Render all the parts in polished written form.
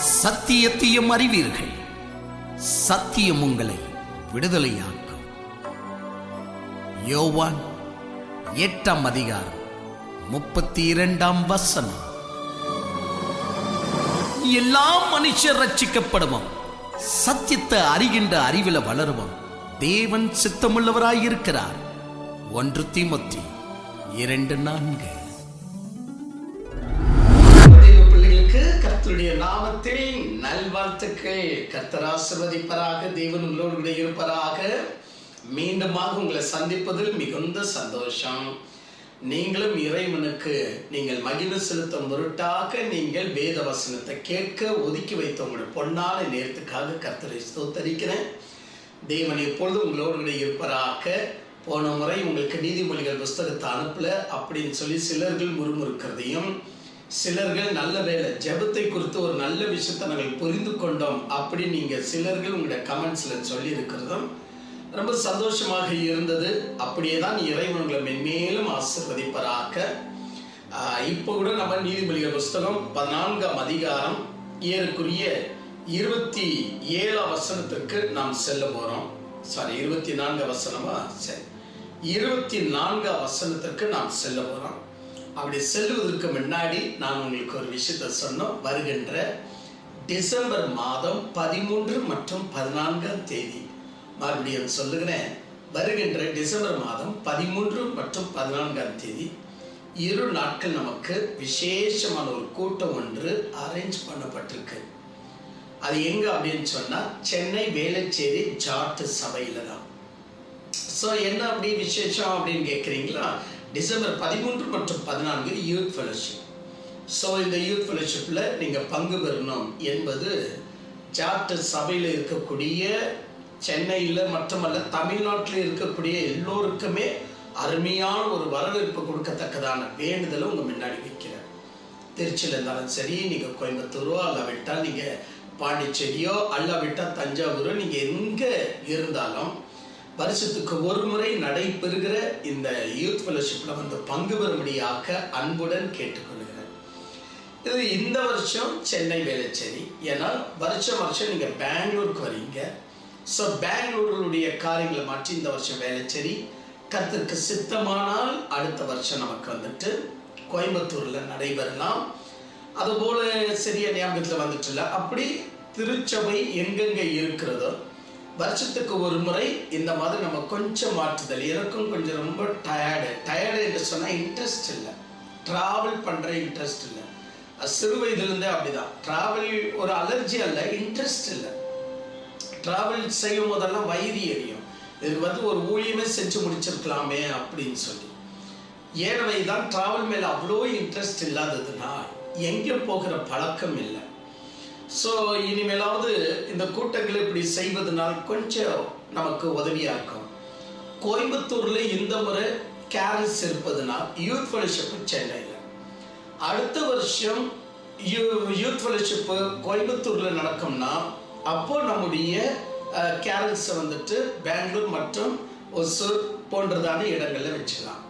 சத்தியத்தையும் அறிவீர்கள், சத்தியம் உங்களை விடுதலையாக்கும். யோவான் 8:32. எல்லா மனுஷர் ரட்சிக்கப்படுவோம், சத்தியத்தை அறிகின்ற அறிவில வளருவோம். தேவன் சித்தமுள்ளவராயிருக்கிறார். 1 தீமோத்தேயு 2:4. பிள்ளைகளுக்கு கர்த்தருடைய நாமத்தில் நல்வாழ்த்துக்கள். கர்த்தர் ஆசீர்வதிப்பாராக. தேவன் உங்களோடு கூட இருப்பாராக. மீண்டுமாக உங்களை சந்திப்பதில் மிகுந்த சந்தோஷம். நீங்களும் இறைவனுக்கு நீங்கள் மகிழ்வு செலுத்தும் பொருட்டாக நீங்கள் வேத வசனத்தை கேட்க ஒதுக்கி வைத்த உங்களுடைய பொன்னான நேரத்துக்காக கர்த்தரை ஸ்தோத்தரிக்கிறேன். தேவன் எப்பொழுது உங்களோடு கூட இருப்பாராக. போன முறை உங்களுக்கு நீதிமொழிகள் புஸ்தகத்தை அனுப்பல அப்படின்னு சொல்லி சிலர்கள் முறுமுறுக்கிறதையும், சிலர்கள் நல்ல வேலை ஜெபத்தை குறித்து ஒரு நல்ல விஷயத்தை நாங்கள் புரிந்து கொண்டோம் அப்படின்னு நீங்கள் சிலர்கள் உங்களுடைய கமெண்ட்ஸில் சொல்லி இருக்கிறதும் ரொம்ப சந்தோஷமாக இருந்தது. அப்படியே தான் இறைவன் உங்களை மென்மேலும் ஆசீர்வதிப்பாராக. இப்போ கூட நம்ம நீதிமொழிகள் புஸ்தகம் 14ஆம் அதிகாரம் ஏறக்குரிய 27 வசனத்திற்கு நாம் செல்ல போகிறோம். 24 வசனமா? சரி, 24 வசனத்திற்கு நாம் செல்ல போகிறோம். அப்படி செல்வதற்கு முன்னாடி நான் உங்களுக்கு ஒரு விஷயத்தை சொன்னோம். வருகின்ற டிசம்பர் மாதம் 13 மற்றும் 14ஆம் தேதி, மறுபடியும் சொல்லுகிறேன், வருகின்ற டிசம்பர் மாதம் 13 மற்றும் 14ஆம் தேதி 2 நாட்கள் நமக்கு விசேஷமான ஒரு கூட்டம் ஒன்று அரேஞ்ச் பண்ணப்பட்டிருக்கு. அது எங்க அப்படின்னு சொன்னா சென்னை வேளச்சேரி ஜாட் சபையில தான். ஸோ என்ன அப்படி விசேஷம் அப்படின்னு கேட்குறீங்களா? டிசம்பர் 13 மற்றும் 14 யூத் ஃபெலோஷிப். ஸோ இந்த யூத் ஃபெலோஷிப்பில் நீங்கள் பங்கு பெறணும் என்பது ஜாட் சபையில் இருக்கக்கூடிய, சென்னையில் மட்டுமல்ல தமிழ்நாட்டில் இருக்கக்கூடிய எல்லோருக்குமே அருமையான ஒரு வரவேற்பு கொடுக்கத்தக்கதான வேண்டுதலை உங்கள் முன்னாடி வைக்கிறேன். திருச்சியில் இருந்தாலும் சரி, நீங்கள் கோயம்புத்தூரோ அல்லாவிட்டால் நீங்கள் பாண்டிச்சேரியோ அல்லாவிட்டால் தஞ்சாவூரோ, நீங்கள் எங்கே இருந்தாலும் வருஷத்துக்கு ஒரு முறை நடைபெறுகிற இந்த யூத் ஃபெலோஷிப்பில் வந்து பங்கு பெறும்படியாக அன்புடன் கேட்டுக்கொள்கிறேன். இது இந்த வருஷம் சென்னை வேளச்சேரி. ஏன்னா வருஷம் நீங்கள் பெங்களூருக்கு வரீங்க. ஸோ பெங்களூருடைய காரியங்களை மாற்றி இந்த வருஷம் வேளச்சேரி, கர்த்தருக்கு சித்தமானால் அடுத்த வருஷம் நமக்கு வந்துட்டு கோயம்புத்தூரில் நடைபெறலாம். அதுபோல் சரியா ஞாபகத்தில் வந்துட்டுல. அப்படி திருச்சபை எங்கெங்கே இருக்கிறதோ வருஷத்துக்கு ஒரு முறை இந்த மாதிரி நம்ம கொஞ்சம் மாற்றுதல். எனக்கும் கொஞ்சம் ரொம்ப டயர்டு என்று சொன்னால் இன்ட்ரெஸ்ட் இல்லை, ட்ராவல் பண்ணுற இன்ட்ரெஸ்ட் இல்லை. சிறு வயதுலேருந்தே அப்படிதான். ட்ராவல் ஒரு அலர்ஜி அல்ல, இன்ட்ரெஸ்ட் இல்லை. ட்ராவல் செய்யும் போதெல்லாம் வயிறு எரியும். இதுக்கு வந்து ஒரு ஊழியமே செஞ்சு முடிச்சிருக்கலாமே அப்படின்னு சொல்லி. ஏனவை தான் ட்ராவல் மேலே அவ்வளோ இன்ட்ரெஸ்ட் இல்லாததுன்னா எங்கே போகிற பழக்கம் இல்லை. ஸோ இனிமேலாவது இந்த கூட்டங்களை இப்படி செய்வதனால் கொஞ்சம் நமக்கு உதவியாக இருக்கும். கோயம்புத்தூரில் இந்த முறை கேரல்ஸ் இருப்பதுனால் யூத் ஃபெலோஷிப்பு சென்னையில், அடுத்த வருஷம் யூத் ஃபெலோஷிப்பு கோயம்புத்தூரில் நடக்கும்னா அப்போ நம்முடைய கேரல்ஸை வந்துட்டு பெங்களூர் மற்றும் ஒசூர் போன்றதான இடங்களில் வச்சுக்கலாம்.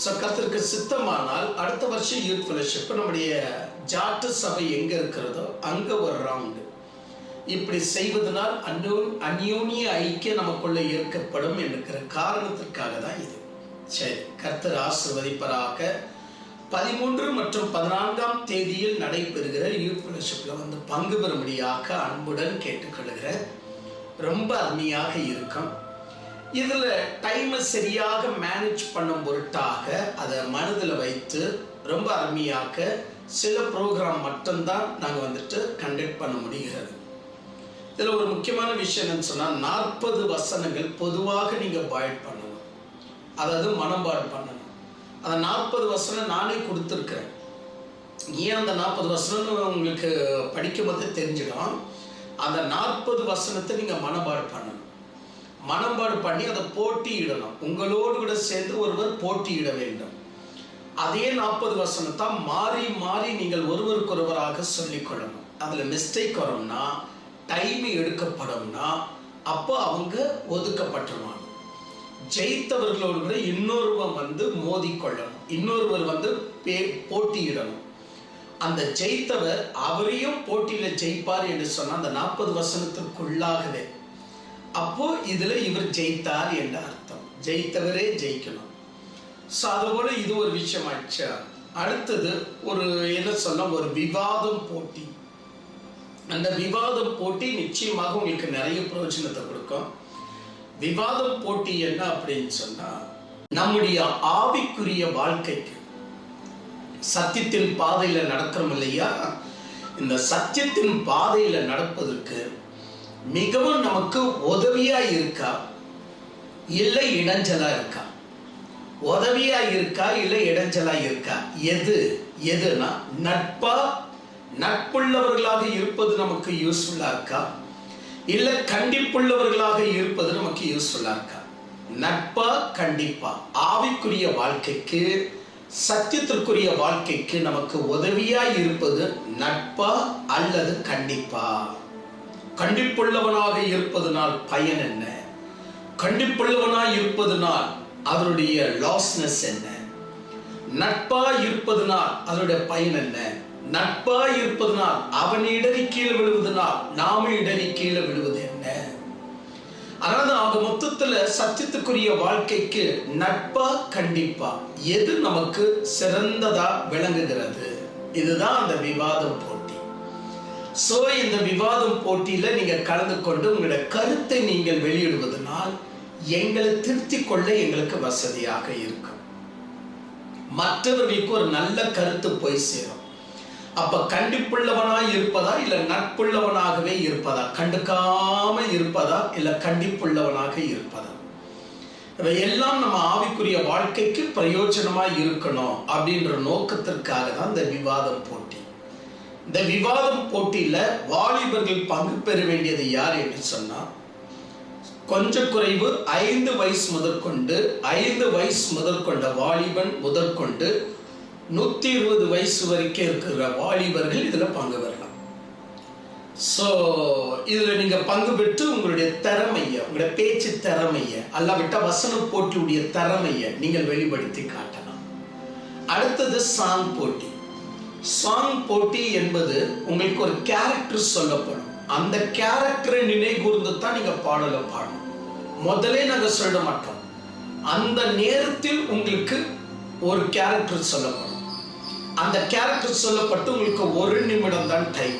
ஸோ கர்த்தருக்கு சித்தமானால் அடுத்த வருஷம் யூத் ஃபெலோஷிப் நம்முடைய ஜாட்டு சபை எங்கே இருக்கிறதோ அங்கே ஒரு ரவுண்டு. இப்படி செய்வதனால் அந்யோன்ய ஐக்கியம் நமக்குள்ளே ஏற்கப்படும் என்கிற காரணத்திற்காக தான் இது. சரி, கர்த்தர் ஆசீர்வதிப்பாராக. 13 மற்றும் 14ஆம் தேதியில் நடைபெறுகிற யூத் ஃபெலோஷிப்பில் வந்து பங்கு பெறும்படியாக அன்புடன் கேட்டுக்கொள்கிறேன். ரொம்ப அருமையாக இருக்கும். இதில் டைமை சரியாக மேனேஜ் பண்ணும் பொருட்டாக அதை மனதில் வைத்து ரொம்ப அருமையாக சில ப்ரோக்ராம் மட்டும்தான் நாங்கள் வந்துட்டு கண்டக்ட் பண்ண முடிகிறது. இதில் ஒரு முக்கியமான விஷயம் என்னன்னு சொன்னால் 40 வசனங்கள் பொதுவாக நீங்கள் பாய்ட் பண்ணணும், அதாவது மனப்பாடு பண்ணணும். அந்த 40 வசனம் நானே கொடுத்துருக்குறேன். ஏன் அந்த 40 வசனம்னு உங்களுக்கு படிக்கும் போது தெரிஞ்சிடும். அந்த 40 வசனத்தை நீங்கள் மனப்பாடு பண்ணணும். மனப்பாடு பண்ணி அதை போட்டியிடணும். உங்களோடு கூட சேர்ந்து ஒருவர் போட்டியிட வேண்டும். அதே 40 வசனத்தான் மாறி மாறி நீங்கள் ஒருவருக்கொருவராக சொல்லிக்கொள்ளணும். அதில் மிஸ்டேக் வரும்னா, டைம் எடுக்கப்படும்னா அப்போ அவங்க ஒதுக்கப்பட்டுருவாங்க. ஜெயித்தவர்களோடு கூட இன்னொருவர் வந்து மோதிக்கொள்ளணும், இன்னொருவர் வந்து போட்டியிடணும். அந்த ஜெயித்தவர் அவரையும் போட்டியில ஜெயிப்பார் என்று சொன்ன அந்த 40 வசனத்திற்குள்ளாகவே, அப்போ இதுல இவர் ஜெயித்தார் என்ற அர்த்தம். ஜெயித்தவரே ஜெயிக்கணும். அதுபோல இது ஒரு விஷயம் ஆச்சா. அடுத்தது ஒரு என்ன சொல்ல, ஒரு விவாதம் போட்டி. அந்த விவாதம் போட்டி நிச்சயமாக உங்களுக்கு நிறைய பிரயோஜனத்தை கொடுக்கும். விவாதம் போட்டி என்ன அப்படின்னு சொன்னா, நம்முடைய ஆவிக்குரிய வாழ்க்கைக்கு சத்தியத்தின் பாதையில நடக்கிறோம் இல்லையா, இந்த சத்தியத்தின் பாதையில நடப்பதற்கு மிகவும் நமக்கு உதவியா இருக்கா இல்லை இடைஞ்சலா இருக்கா? உதவியா இருக்கா இல்லை இடைஞ்சலா இருக்கா? எதுனா நட்புள்ளவர்களாக இருப்பது நமக்கு யூஸ்ஃபுல்லா இருக்கா இல்ல கண்டிப்புள்ளவர்களாக இருப்பது நமக்கு யூஸ்ஃபுல்லா இருக்கா? நட்பா கண்டிப்பா? ஆவிக்குரிய வாழ்க்கைக்கு சத்தியத்திற்குரிய வாழ்க்கைக்கு நமக்கு உதவியா இருப்பது நட்பா அல்லது கண்டிப்பா? கண்டிப்புள்ளவனாக இருப்பதனால் பயன் என்ன? கண்டிப்புள்ளவனாய் இருப்பதனால் அதனுடைய லாஸ்னஸ் என்ன? நட்பா இருப்பதனால் அதனுடைய பயன் என்ன? நட்பா இருப்பதனால் அவன் இடறி கீழே விழுவதனால் நாம இடறி கீழே விழுவது என்ன? அதாவது ஆக மொத்தத்துல சத்தியத்துக்குரிய வாழ்க்கைக்கு நட்பா கண்டிப்பா எது நமக்கு சிறந்ததா விளங்குகிறது? இதுதான் அந்த விவாதம் போட்டி. இந்த விவாதம் போட்டியில நீங்க கலந்து கொண்டு உங்களுடைய கருத்தை நீங்கள் வெளியிடுவதனால் எங்களை திருத்திக் கொள்ள எங்களுக்கு வசதியாக இருக்கும். மற்றவர்களுக்கு ஒரு நல்ல கருத்து போய் சேரும். அப்ப கண்டிப்புள்ளவனாய் இருப்பதா இல்ல நட்புள்ளவனாகவே இருப்பதா? கண்டுக்காம இருப்பதா இல்ல கண்டிப்புள்ளவனாக இருப்பதா? இவையெல்லாம் நம்ம ஆவிக்குரிய வாழ்க்கைக்கு பிரயோஜனமாய் இருக்கணும் அப்படின்ற நோக்கத்திற்காக தான் இந்த விவாதம் போட்டி. இந்த விவாதம் போட்டியில வாலிபர்கள் பங்கு பெற வேண்டியது யார் என்று சொன்னா, கொஞ்சம் குறைவு 5 வயசு முதற்கொண்ட வாலிபன் முதற்கொண்டு 120 வயசு வரைக்கும் இருக்கிற வாலிபர்கள் இதுல பங்கு பெறலாம். இதுல நீங்க பங்கு பெற்று உங்களுடைய திறமைய, உங்களுடைய பேச்சு திறமைய, அல்லாவிட்ட வசன போட்டியுடைய திறமைய நீங்கள் வெளிப்படுத்தி காட்டலாம். அடுத்தது சாங் போட்டி. சாங் போட்டி என்பது உங்களுக்கு ஒரு கேரக்டர் சொல்லப்படும். அந்த கேரக்டரை நினைகூர்ந்து தான் நீங்க பாடலை பாடணும். முதலே நாங்க சொல்ல மாட்டோம். அந்த நேரத்தில் உங்களுக்கு ஒரு கேரக்டர் சொல்லப்படும். அந்த கேரக்டர் சொல்லப்பட்டு உங்களுக்கு 1 நிமிடம் தான் டைம்.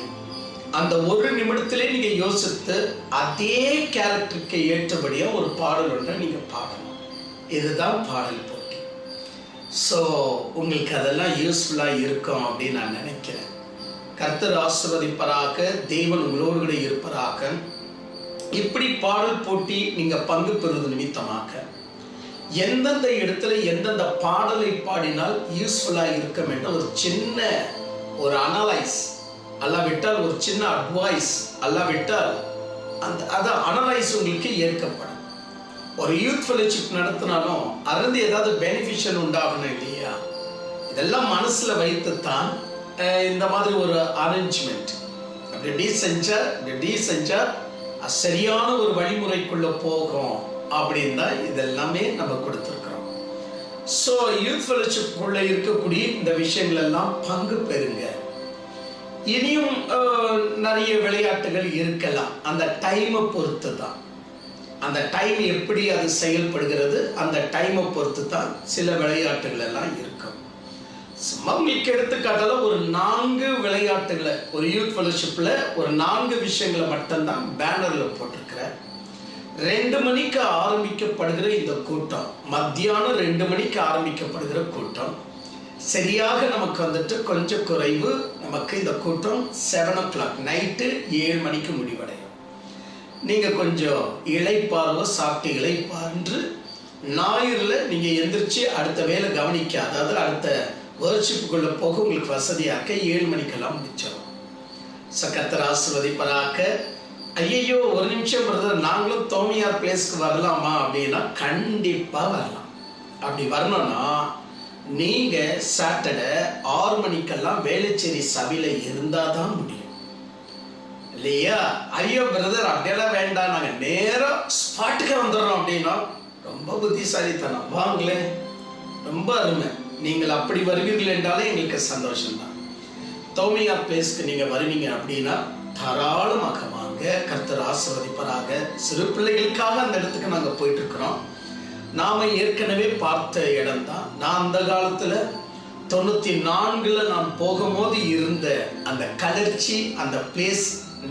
அந்த 1 நிமிடத்திலே நீங்க யோசித்து அதே கேரக்டருக்கு ஏற்றபடியா ஒரு பாடல் ஒன்றை நீங்க பாடணும். இதுதான் பாடல் போட்டி. உங்களுக்கு அதெல்லாம் யூஸ்ஃபுல்லா இருக்கும் அப்படின்னு நான் நினைக்கிறேன். கர்த்தர் ஆசீர்வதிப்பாராக. தேவன் உங்களோடு கூட இருப்பாராக. இப்படி பாடல் போட்டி நீங்க பங்கு பெறுவது நிமித்தமாக எந்தெந்த இடத்துல எந்தெந்த பாடலை பாடினால் யூஸ்ஃபுல்லா இருக்கும் என்ற ஒரு சின்ன ஒரு அனலைஸ், அல்லாவிட்டால் ஒரு சின்ன அட்வைஸ், அல்லாவிட்டால் அந்த அனலைஸ் உங்களுக்கு ஏற்கப்படும். ஒரு யூத் ஃபெலோஷிப் நடத்தினாலும் அதுலேருந்து ஏதாவது பெனிஃபிஷியல் உண்டாகணும் இல்லையா? இதெல்லாம் மனசுல வைத்துத்தான் இந்த மாதிரி ஒரு அரேஞ்ச்மெண்ட். அப்படி செஞ்சா சரியான ஒரு வழிமுறைக்குள்ள போகும் அப்படின்னு தான் இதெல்லாமே நம்ம கொடுத்துருக்கிறோம். யூத் ஃபெலோஷிப்குள்ள இருக்கக்கூடிய இந்த விஷயங்கள் எல்லாம் பங்கு பெறுங்க. இனியும் நிறைய விளையாட்டுகள் இருக்கலாம். அந்த டைமை பொறுத்து தான், அந்த டைம் எப்படி அது செயல்படுகிறது, அந்த டைமை பொறுத்து தான் சில விளையாட்டுகள் எல்லாம் இருக்கும். உங்களுக்கு எடுத்துக்காட்டால ஒரு 4 விளையாட்டுகளை ஒரு யூத் ஃபெலோஷிப்ல ஒரு 4 விஷயங்களை மட்டும்தான் பேனர்ல போட்டிருக்கிறேன். 2 மணிக்கு ஆரம்பிக்கப்படுகிற இந்த கூட்டம், மத்தியானம் 2 மணிக்கு ஆரம்பிக்கப்படுகிற கூட்டம், சரியாக நமக்கு வந்துட்டு கொஞ்சம் குறைவு நமக்கு இந்த கூட்டம் 7 o'clock நைட்டு 7 மணிக்கு முடிவடையும். நீங்க கொஞ்சம் இளைப்பார்வை சாப்பிட்டு இளைப்பான்று ஞாயிறுல நீங்க எந்திரிச்சு அடுத்த வேலை கவனிக்க, அதாவது அடுத்த வர்ஷிப்புக்குள்ள போக உங்களுக்கு வசதியா இருக்க 7 மணிக்கெல்லாம் முடிச்சிடும். கர்த்தர் ஆசீர்வதிப்பாராக. ஐயோ 1 நிமிஷம் பிரதர், நாங்களும் தோமியார் பிளேஸ்க்கு வரலாமா அப்படின்னா கண்டிப்பா வரலாம். அப்படி வரணும்னா நீங்க சாட்டர்டே 6 மணிக்கெல்லாம் வேளச்சேரி சபையில இருந்தாதான் முடியும் இல்லையா? ஐயோ பிரதர் அப்படியெல்லாம் வேண்டாம், நாங்க நேரம் ஸ்பாட்டுக்கு வந்துடுறோம் அப்படின்னா ரொம்ப புத்திசாலித்தனம். வாங்களேன், ரொம்ப அருமை. நீங்கள் அப்படி வருவீர்கள் என்றாலே எங்களுக்கு சந்தோஷம்தான். தோமையா பிளேஸ்க்கு நீங்க வருவீங்க அப்படின்னா தாராளமாக வாங்க. கர்த்தர் ஆசீர்வதிப்பாராக. சிறு பிள்ளைகளுக்காக அந்த இடத்துக்கு நாங்க போயிட்டு இருக்கிறோம். நாம ஏற்கனவே பார்த்த இடம் தான். நான் அந்த காலத்துல 94 நான் போகும்போது இருந்த அந்த கலர்ச்சி, அந்த பிளேஸ்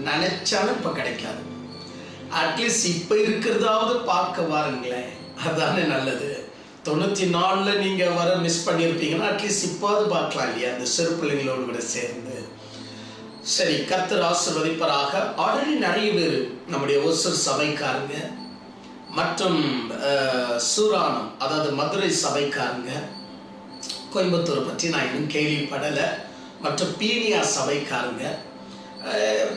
நினைச்சாலும் இப்ப கிடைக்காது. அட்லீஸ்ட் இப்ப இருக்கிறதாவது பார்க்க வாருங்களேன், அதுதானே நல்லது. 94 நீங்க வர மிஸ் பண்ணியிருப்பீங்கன்னா அட்லீஸ்ட் இப்போது பார்க்கலாம் இல்லையா, அந்த சிறு பிள்ளைங்களோடு கூட சேர்ந்து. சரி, கர்த்தர் ஆசீர்வதிப்பாராக. ஆல்ரெடி நிறைய பேர் நம்முடைய ஒசூர் சபைக்காரங்க மற்றும் சூரானம், அதாவது மதுரை சபைக்காரங்க, கோயம்புத்தூரை பற்றி நான் இன்னும் கேள்விப்படலை, மற்றும் பீனியா சபைக்காரங்க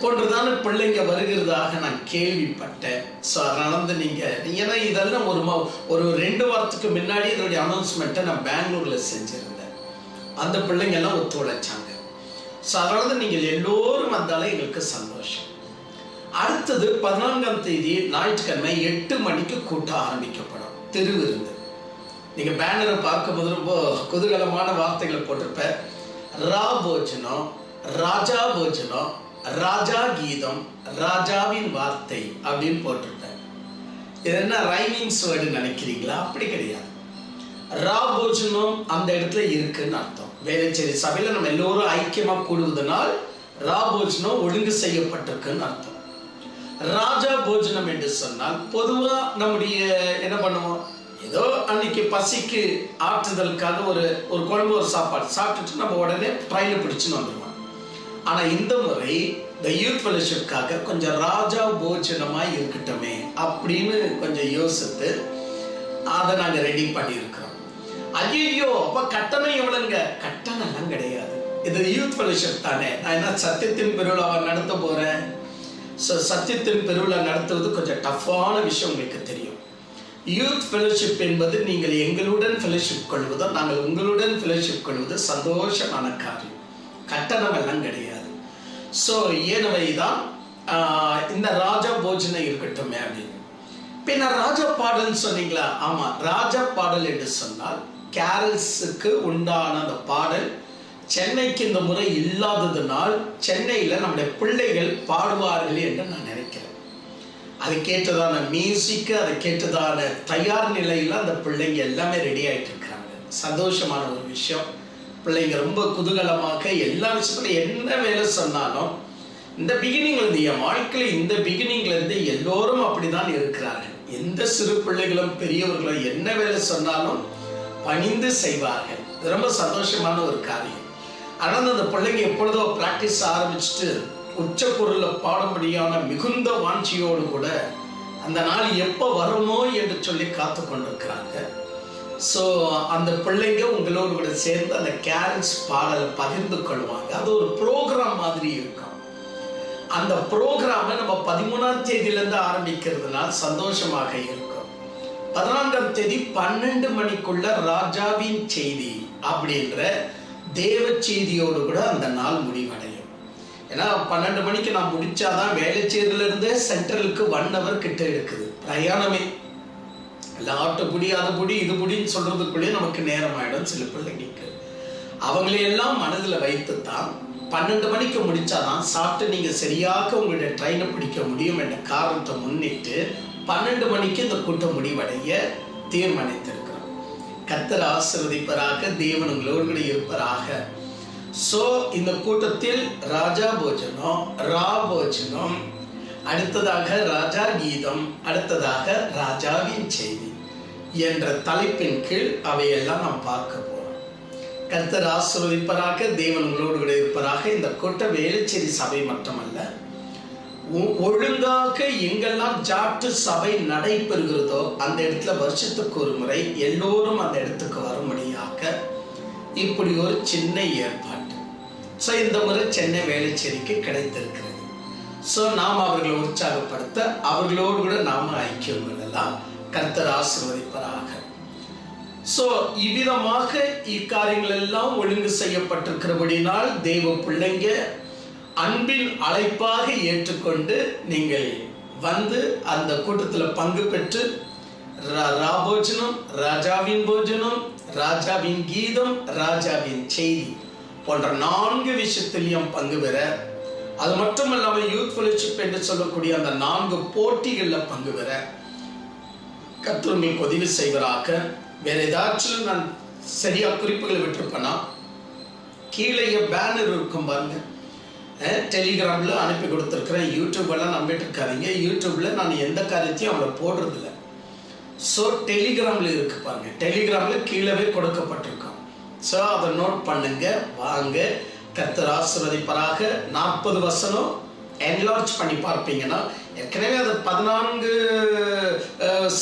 போன்றதான பிள்ளைங்க வருகிறதாக நான் கேள்விப்பட்டேன். ஸோ அதனால ஏன்னா இதெல்லாம் ஒரு 2 வாரத்துக்கு முன்னாடி இதனுடைய அனௌன்ஸ்மெண்ட்டை நான் பெங்களூரில் செஞ்சுருந்தேன். அந்த பிள்ளைங்க எல்லாம் ஒத்துழைச்சாங்க. ஸோ அதனால நீங்கள் எல்லோரும் வந்தாலே எங்களுக்கு சந்தோஷம். அடுத்தது 14ஆம் தேதி ஞாயிற்றுக்கிழமை 8 மணிக்கு கூட்டம் ஆரம்பிக்கப்படும். திருவிருந்து. நீங்கள் பேனரை பார்க்கும்போது ரொம்ப குதூகலமான வார்த்தைகளை போட்டிருப்பேன். ரா போஜனம், ராஜா போஜனம், ராஜா கீதம், ராஜாவின் வார்த்தை அப்படின்னு போட்டிருப்பேன். இது என்ன ரைமிங்ஸ் வேர்டு நினைக்கிறீங்களா? அப்படி கிடையாது. ரா போஜனம் அந்த இடத்துல இருக்குன்னு அர்த்தம். வேலைச்சேரி சபையில நம்ம எல்லோரும் ஐக்கியமா கூடுவதனால் ரா போஜனம் ஒழுங்கு செய்யப்பட்டிருக்குன்னு அர்த்தம். ராஜா போஜனம் என்று சொன்னால் பொதுவா நம்முடைய என்ன பண்ணுவோம், ஏதோ அன்னைக்கு பசிக்கு ஆற்றுதலுக்காக ஒரு குழம்பு ஒரு சாப்பாடு சாப்பிட்டுட்டு நம்ம உடனே ட்ரெயினை பிடிச்சுன்னு வந்துடுவோம். ஆனா இந்த முறை இந்த யூத் ஃபெலோஷிப்காக கொஞ்சம் ராஜா போஜனமா இருக்கட்டுமே அப்படின்னு கொஞ்சம் யோசித்து அதை நாங்க ரெடி பண்ணியிருக்கிறோம். ஐயோ, அப்ப கட்டணம் எவ்வளவுங்க? கட்டணம் எல்லாம் கிடையாது. இது யூத் ஃபெலோஷிப் தானே. நான் என்ன சத்தியத்தின் பெருவிழாவை நடத்த போறேன். ஸோ சத்தியத்தின் பெருவிழா நடத்துவது கொஞ்சம் டஃப்பான விஷயம், உங்களுக்கு தெரியும். யூத் ஃபெலோஷிப் என்பது நீங்கள் எங்களுடன் ஃபெலோஷிப் கொள்வதோ நாங்கள் உங்களுடன் ஃபெலோஷிப் கொள்வது சந்தோஷமான காரியம். கட்டணம் எல்லாம் கிடையாது. ஸோ ஏனவைதான் இந்த ராஜா போஜனை இருக்கட்டும் அப்படின்னு. பின்ன ராஜா பாடல் சொன்னீங்களா? ஆமா, ராஜா பாடல் என்று சொன்னால் கேரல்ஸுக்கு உண்டான அந்த பாடல் சென்னைக்கு இந்த முறை இல்லாததுனால் சென்னையில நம்முடைய பிள்ளைகள் பாடுவார்கள் என்று நான் நினைக்கிறேன். அது கேட்டதான மியூசிக், அதை கேட்டதான தயார் நிலையில அந்த பிள்ளைங்க எல்லாமே ரெடி ஆயிட்டு இருக்காங்க. சந்தோஷமான ஒரு விஷயம். பிள்ளைங்க ரொம்ப குதூகலமாக எல்லா விஷயத்துல என்ன வேலை சொன்னாலும் இந்த பிகினிங்ல இருந்து, என் வாழ்க்கையில இந்த பிகினிங்ல இருந்து எல்லோரும் அப்படிதான் இருக்கிறார்கள். எந்த சிறு பிள்ளைகளும் பெரியவர்களும் என்ன வேலை சொன்னாலும் பணிந்து செய்வார்கள். இது ரொம்ப சந்தோஷமான ஒரு காரியம். ஆனால் அந்த பிள்ளைங்க எப்பொழுதோ பிராக்டிஸ் ஆரம்பிச்சுட்டு உச்ச குரல்ல பாடும்படியான மிகுந்த வாஞ்சியோடு கூட அந்த நாள் எப்போ வருமோ என்று சொல்லி காத்து கொண்டிருக்கிறாங்க. ஸோ அந்த பிள்ளைங்க உங்களோடு கூட சேர்ந்து அந்த கேரல்ஸ் பாடலை பகிர்ந்து கொள்வாங்க. அது ஒரு ப்ரோக்ராம் மாதிரி இருக்கும். அந்த ப்ரோக்ராமை நம்ம 13ஆம் தேதியிலேருந்து ஆரம்பிக்கிறதுனால சந்தோஷமாக இருக்கும். 14ஆம் தேதி 12 மணிக்குள்ள ராஜாவின் செய்தி அப்படின்ற தேவ செய்தியோடு கூட அந்த நாள் முடிவடையும். ஏன்னா 12 மணிக்கு நான் முடிச்சாதான் வேலைச்சேரியில இருந்து சென்ட்ரலுக்கு 1 hour கிட்ட இருக்குது பிரயாணமே. இல்லை ஆட்டோபுடி அது புடி இது புடின்னு சொல்றதுக்குள்ளேயே நமக்கு நேரம் ஆயிடும். சில பிள்ளைங்களுக்கு அவங்களையெல்லாம் மனதில் வைத்து தான் 12 மணிக்கு முடிச்சாதான் சாப்பிட்டு நீங்க சரியாக உங்களுடைய ட்ரெயினை பிடிக்க முடியும் என்ற காரணத்தை முன்னிட்டு 12 மணிக்கு இந்த கூட்டம் முடிவடைய தீர்மானித்திருக்கிறோம். கர்த்தர் ஆசீர்வதிப்பாராக. தேவன் உங்களோடு கூட இருப்பாராக. சோ இந்த கூட்டத்தில் ராஜா போஜனம், ரா போஜனம், அடுத்ததாக ராஜா கீதம், அடுத்ததாக ராஜாவின் செய்தி என்ற தலைப்பின் கீழ் அவையெல்லாம் நாம் பார்க்க போறோம். கர்த்தர் ஆசீர்வதிப்பாராக. தேவன் உங்களோடு கூட இருப்பாராக. இந்த கூட்ட வேலைச்சேரி சபை மட்டுமல்ல, ஒழுங்காக எங்கெல்லாம் ஜாட்டு சபை நடைபெறுகிறதோ அந்த இடத்துல வருஷத்துக்கு ஒரு முறை எல்லோரும் அந்த இடத்துக்கு வரும்படியாக இப்படி ஒரு சின்ன ஏற்பாடு. ஸோ இந்த முறை சென்னை வேலைச்சேரிக்கு கிடைத்திருக்கிறது. ஸோ நாம் அவர்களை உற்சாகப்படுத்த அவர்களோடு கூட நாம ஐக்கியம் கொள்ளலாம். கர்த்தர் ஆசீர்வதிப்பாராக. ஸோ இவ்விதமாக இக்காரியங்கள் எல்லாம் ஒழுங்கு செய்யப்பட்டிருக்கிறபடினால் தேவ பிள்ளைங்க அன்பின் அழைப்பாக ஏற்றுக்கொண்டு நீங்கள் வந்து அந்த கூட்டத்தில் பங்கு பெற்று ராபோஜனம், ராஜாவின் போஜனம், ராஜாவின் கீதம், ராஜாவின் செய்தி போன்ற 4 விஷயத்திலையும் பங்கு பெற, அது மட்டுமல்லாமல் யூத் ஃபெலோஷிப் என்று சொல்லக்கூடிய அந்த 4 போட்டிகளில் பங்கு பெற கர்த்தர் உங்களுக்கு உதவி செய்வராக. வேற ஏதாச்சும் நான் சரியா குறிப்புகளை விட்டுருப்பேன்னா கீழே பேனர் இருக்கும் பாருங்க. டெலிகிராம்ல அனுப்பி கொடுத்துருக்கிறேன். யூடியூப்லாம் நம்பிட்டு இருக்காதீங்க. யூடியூப்ல நான் எந்த காரியத்தையும் அவளை போடுறதில்ல. ஸோ டெலிகிராம்ல இருக்கு பாருங்க. டெலிகிராம்ல கீழே கொடுக்கப்பட்டிருக்கோம். ஸோ அதை நோட் பண்ணுங்க. வாங்க, கர்த்தர் ஆசீர்வதிப்பாராக. 40 வசனம் என்லார்ஜ் பண்ணி பார்ப்பீங்கன்னா, ஏற்கனவே அது 14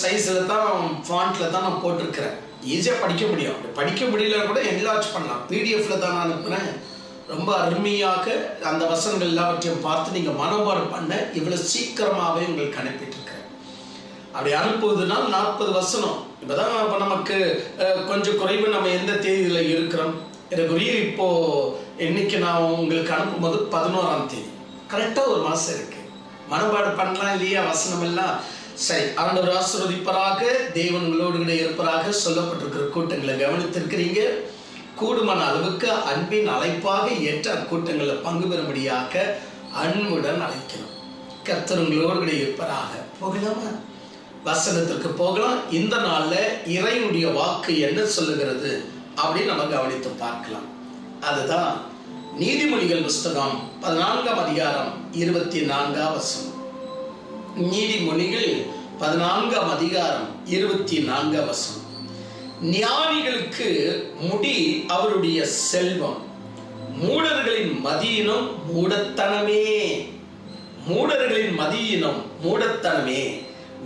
சைஸில் தான் ஃபாண்ட்ல தான் நான் போட்டிருக்கிறேன். ஈஸியாக படிக்க முடியும். அப்படி படிக்க முடியல கூட என்லார்ஜ் பண்ணலாம். பிடிஎஃப்ல தான் நான் அனுப்புனேன். ரொம்ப அருமையாக அந்த வசனங்கள் எல்லாவற்றையும் பார்த்து நீங்கள் மனப்பாடம் பண்ண இவ்வளோ சீக்கிரமாகவே உங்களுக்கு அனுப்பிட்டு இருக்கிறேன். அப்படி அனுப்புவதுனால் 40 வசனம். இப்போதான் இப்போ நமக்கு கொஞ்சம் குறைவு. நம்ம எந்த தேதியில் இருக்கிறோம் எனக்குரிய இப்போ இன்னைக்கு நான் உங்களுக்கு அனுப்பும்போது 11ஆம் தேதி. கரெக்டாக ஒரு மாதம் இருக்கு. மனப்பாடு பண்ணலாம் இல்லையா வசனம் எல்லாம். சரி, ஆண்டவர் ஆசீர்வதிப்பாராக. தேவன் உங்களோடு கூட இருப்பதாக. சொல்லப்பட்டிருக்கிற கூட்டங்களை கவனித்திருக்கிறீங்க. கூடுமான அளவுக்கு அன்பின் அழைப்பாக ஏற்ற கூட்டங்களில் பங்கு பெறும்படியாக அன்புடன் அழைக்கிறோம். கர்த்தர் உங்களோடு கூட இருப்பதாக. போகலாமா? வசனத்திற்கு போகலாம். இந்த நாள்ல இறைவனுடைய வாக்கு என்ன சொல்லுகிறது அப்படின்னு நம்ம கவனித்து பார்க்கலாம். அதுதான் நீதிமொழிகள் புஸ்தகம் 14ஆம் அதிகாரம் 24ஆம் வசனம். நீதிமொழிகள் 14ஆம் அதிகாரம் 24ஆம் வசனம். ஞானிகளுக்கு முடி அவருடைய செல்வம், மூடர்களின் மதியினம் மூடத்தனமே. மூடர்களின் மதியினம் மூடத்தனமே,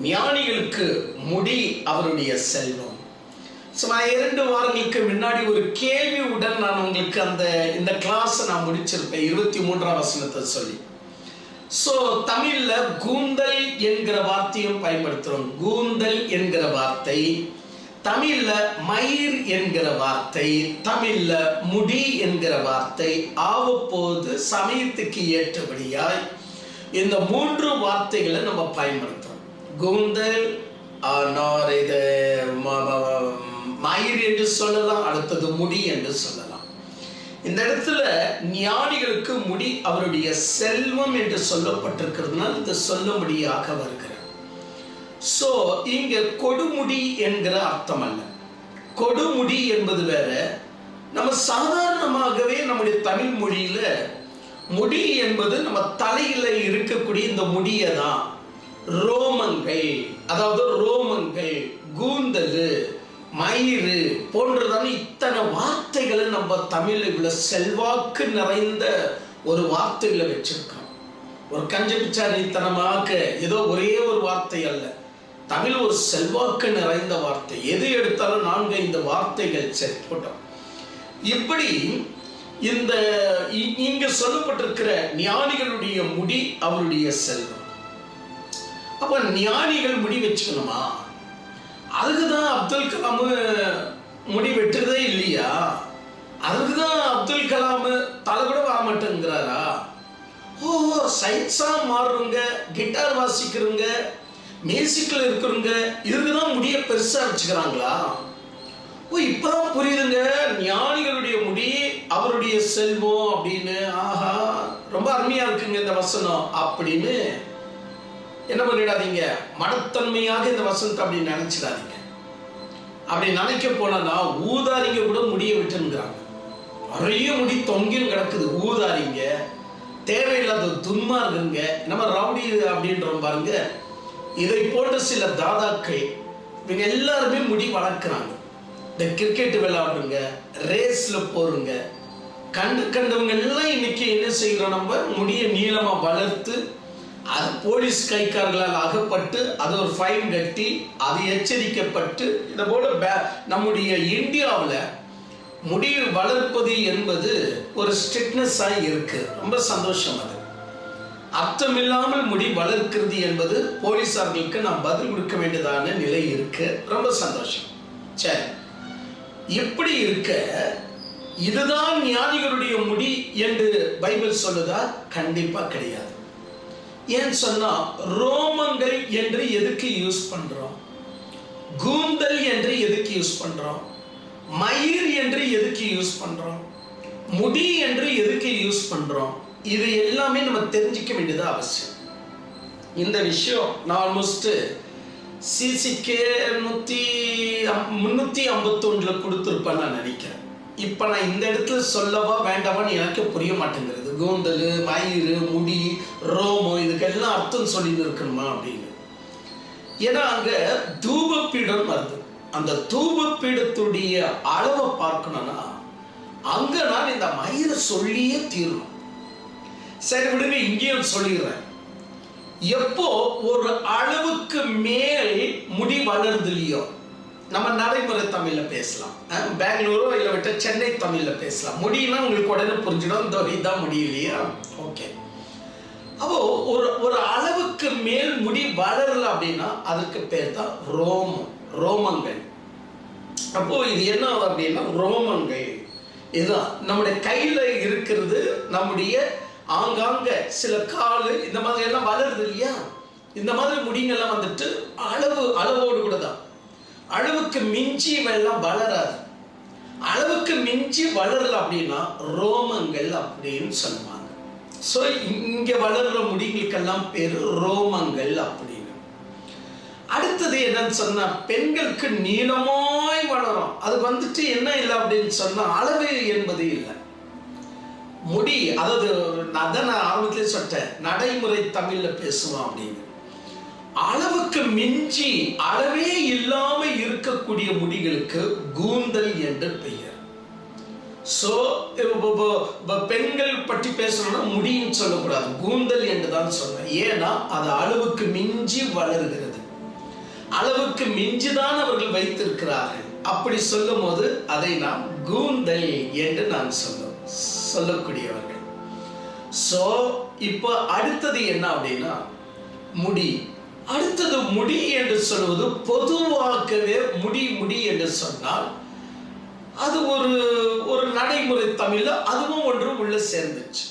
ஞானிகளுக்கு முடி அவருடைய செல்வம். சுமார் 2 வாரங்களுக்கு முன்னாடி ஒரு கேள்வியுடன் நான் உங்களுக்கு இந்த கிளாஸ் நான் முடிச்சிருப்பேன். 23ஆம் வசனத்தை சொல்லி. ஸோ தமிழ்ல கூந்தல் என்கிற வார்த்தையும் பயன்படுத்துறோம். கூந்தல் என்கிற வார்த்தை தமிழ்ல மயிர் என்கிற வார்த்தை, தமிழ்ல முடி என்கிற வார்த்தை. ஆவப்போது சமயத்துக்கு ஏற்றபடியாய் இந்த 3 வார்த்தைகளை நம்ம பயன்படுத்துறோம். கூந்தல், இது மயிர் என்று சொல்லலாம், அடுத்தது முடி என்று சொல்லலாம். இந்த இடத்துல ஞானிகளுக்கு முடி அவருடைய செல்வம் என்று சொல்லப்பட்டிருக்கிறதுனால் இது சொல்லும்படியாக வருகிறது. சோ இங்க கொடுமுடி என்கிற அர்த்தம் அல்ல. கொடுமுடி என்பது வேற. நம்ம சாதாரணமாகவே நம்முடைய தமிழ் மொழியில முடி என்பது நம்ம தலையில இருக்கக்கூடிய இந்த முடியை தான் ரோமங்கள், அதாவது ரோமங்கள், கூந்தல், மயிறு போன்றதான இத்தனை வார்த்தைகளை நம்ம தமிழ்ல இவ்வளவு செல்வாக்கு நிறைந்த ஒரு வார்த்தைகளை வச்சிருக்கோம். ஒரு கஞ்ச பிச்சாரித்தனமாக ஏதோ ஒரே ஒரு வார்த்தை அல்ல. தமிழ் ஒரு செல்வாக்கு நிறைந்த வார்த்தை. எது எடுத்தாலும் 4-5 வார்த்தைகள் சரி போட்டோம். இப்படி இந்த இங்க சொல்லப்பட்டிருக்கிற ஞானிகளுடைய முடி அவருடைய செல்வம். அப்ப ஞானிகள் முடி வச்சுக்கணுமா? அதுக்குதான் அப்துல் கலாம் முடி வெட்டுறதே இல்லையா? அதுக்குதான் அப்துல் கலாம் தலை கூட வர மாட்டேங்கிறாரா? ஓ, சயின்ஸா மாறுறவங்க, கிட்டார் வாசிக்கிறவங்க, மியூசிக்ல இருக்கிறவங்க இதுக்குதான் முடிய பெருசா வச்சுக்கிறாங்களா? ஓ, இப்பதான் புரியுதுங்க. ஞானிகளுடைய முடி அவருடைய செல்வம் அப்படின்னு. ஆஹா, ரொம்ப அருமையா இருக்குங்க இந்த வசனம் அப்படின்னு என்ன பண்ணிடாதீங்க. மனத்தன்மையாக இந்த வசனத்தை அப்படி நினைச்சிடாதீங்க. அப்படி நினைக்க போனா ஊதாரிங்க கூட முடிய விட்டுங்கிறாங்க. நிறைய முடி தொங்கின்னு கிடக்குது. ஊதாரிங்க, தேவையில்லாத துன்மார்க்குங்க, நம்ம ரவுடி அப்படின்றோம் பாருங்க. இதை போன்ற சில தாதாக்கள் இவங்க எல்லாருமே முடி வளர்க்குறாங்க. இந்த கிரிக்கெட் விளையாடுங்க, ரேஸ்ல போறங்க, கண்டவங்க எல்லாம் இன்னைக்கு என்ன செய்கிறோம்? நம்ம முடிய நீளமா வளர்த்து அது போலீஸ் கைக்காரர்களால் அகப்பட்டு அது ஒரு ஃபைன் கட்டி அது எச்சரிக்கப்பட்டு இதை போல நம்முடைய இந்தியாவில் முடி வளர்ப்பது என்பது ஒரு ஸ்ட்ரிக்ட்னஸ் இருக்கு. ரொம்ப சந்தோஷம். அது அர்த்தமில்லாமல் முடி வளர்க்கிறது என்பது போலீசார்களுக்கு நாம் பதில் கொடுக்க வேண்டியதான நிலை இருக்கு. ரொம்ப சந்தோஷம். சரி, எப்படி இருக்க இதுதான் ஞானிகளுடைய முடி என்று பைபிள் சொல்லுதா? கண்டிப்பா கிடையாது. ஏன் சொன்னா ரோமங்கள் என்று எதுக்கு யூஸ் பண்றோம்? கூந்தல் என்று எதுக்கு யூஸ் பண்றோம்? மயிர் என்று எதுக்கு யூஸ் பண்றோம்? முடி என்று எதுக்கு யூஸ் பண்றோம், இது எல்லாமே நம்ம தெரிஞ்சிக்க வேண்டியது அவசியம். இந்த விஷயம் நான் ஆல்மோஸ்ட் சிசிக்கு 351 கொடுத்துருப்பேன்னு நான் நினைக்கிறேன். இப்போ நான் இந்த இடத்துல சொல்லவா வேண்டாமான்னு எனக்கு புரிய மாட்டேங்கிறது. கூந்தல், மயிறு, முடி, ரோமம் இதுக்கெல்லாம் அர்த்தம் சொல்லி இருக்கணுமா அப்படின்னு. ஏன்னா அங்க தூபப்பீடம் வருது. அந்த தூபப்பீடத்துடைய அளவை பார்க்கணும்னா அங்க நான் இந்த மயிரை சொல்லியே தீரணும். சரி விடுங்க, இங்கேயும் சொல்லிடுறேன். எப்போ ஒரு அளவுக்கு மேல் முடி வளருது இல்லையோ, நம்ம நடைமுறை தமிழ்ல பேசலாம், பெங்களூரோ இல்லை விட்ட சென்னை தமிழ்ல பேசலாம். முடியும்னா உங்களுக்கு உடனே புரிஞ்சிடும், இந்த இதான் முடியலையா. ஓகே, அப்போ ஒரு அளவுக்கு மேல் முடி வளரல அப்படின்னா அதுக்கு பேர் தான் ரோமங்கள். அப்போ இது என்ன அப்படின்னா ரோமங்கள். இதுதான் நம்முடைய கையில இருக்கிறது. நம்முடைய ஆங்காங்க சில காலு இந்த மாதிரி எல்லாம் வளருது இல்லையா, இந்த மாதிரி முடிங்கெல்லாம் வந்துட்டு அளவோடு கூட தான். அளவுக்கு மிஞ்சி எல்லாம் வளராது. அளவுக்கு மிஞ்சி வளரல அப்படின்னா ரோமங்கள் அப்படின்னு சொல்லுவாங்க. ஸோ இங்க வளர்ற முடிங்களுக்கெல்லாம் பேரு ரோமங்கள் அப்படின்னு. அடுத்தது என்னன்னு சொன்னா, பெண்களுக்கு நீளமாய் வளரும். அது வந்துட்டு என்ன இல்லை அப்படின்னு சொன்னா அளவு என்பது இல்லை. முடி, அதாவது அதான் நான் ஆரம்பத்திலே சொல்லிட்டேன், நடைமுறை தமிழ்ல பேசுவோம் அப்படின்னு. அளவுக்கு மிஞ்சி அளவே இல்லாம இருக்கக்கூடிய முடிகளுக்கு கூந்தல் என்று பெயர். சோ பெண்கள் பற்றி பேசணும்னா முடின்னு சொல்லக்கூடாது, கூந்தல் என்று தான் சொன்னேன். ஏன்னா அது அளவுக்கு மிஞ்சி வளர்கிறது, அளவுக்கு மிஞ்சிதான் அவர்கள் வைத்திருக்கிறார்கள். அப்படி சொல்லும் போது அதை நாம் கூந்தல் என்று நாம் சொல்லக்கூடியவர்கள். சோ இப்போ அடுத்தது என்ன அப்படின்னா முடி. அடுத்தது முடி என்று சொல்வது பொதுவாகவே முடி என்று சொன்னால் அது ஒரு நடைமுறை தமிழ்ல அதுவும் ஒன்று உள்ள சேர்ந்துச்சு.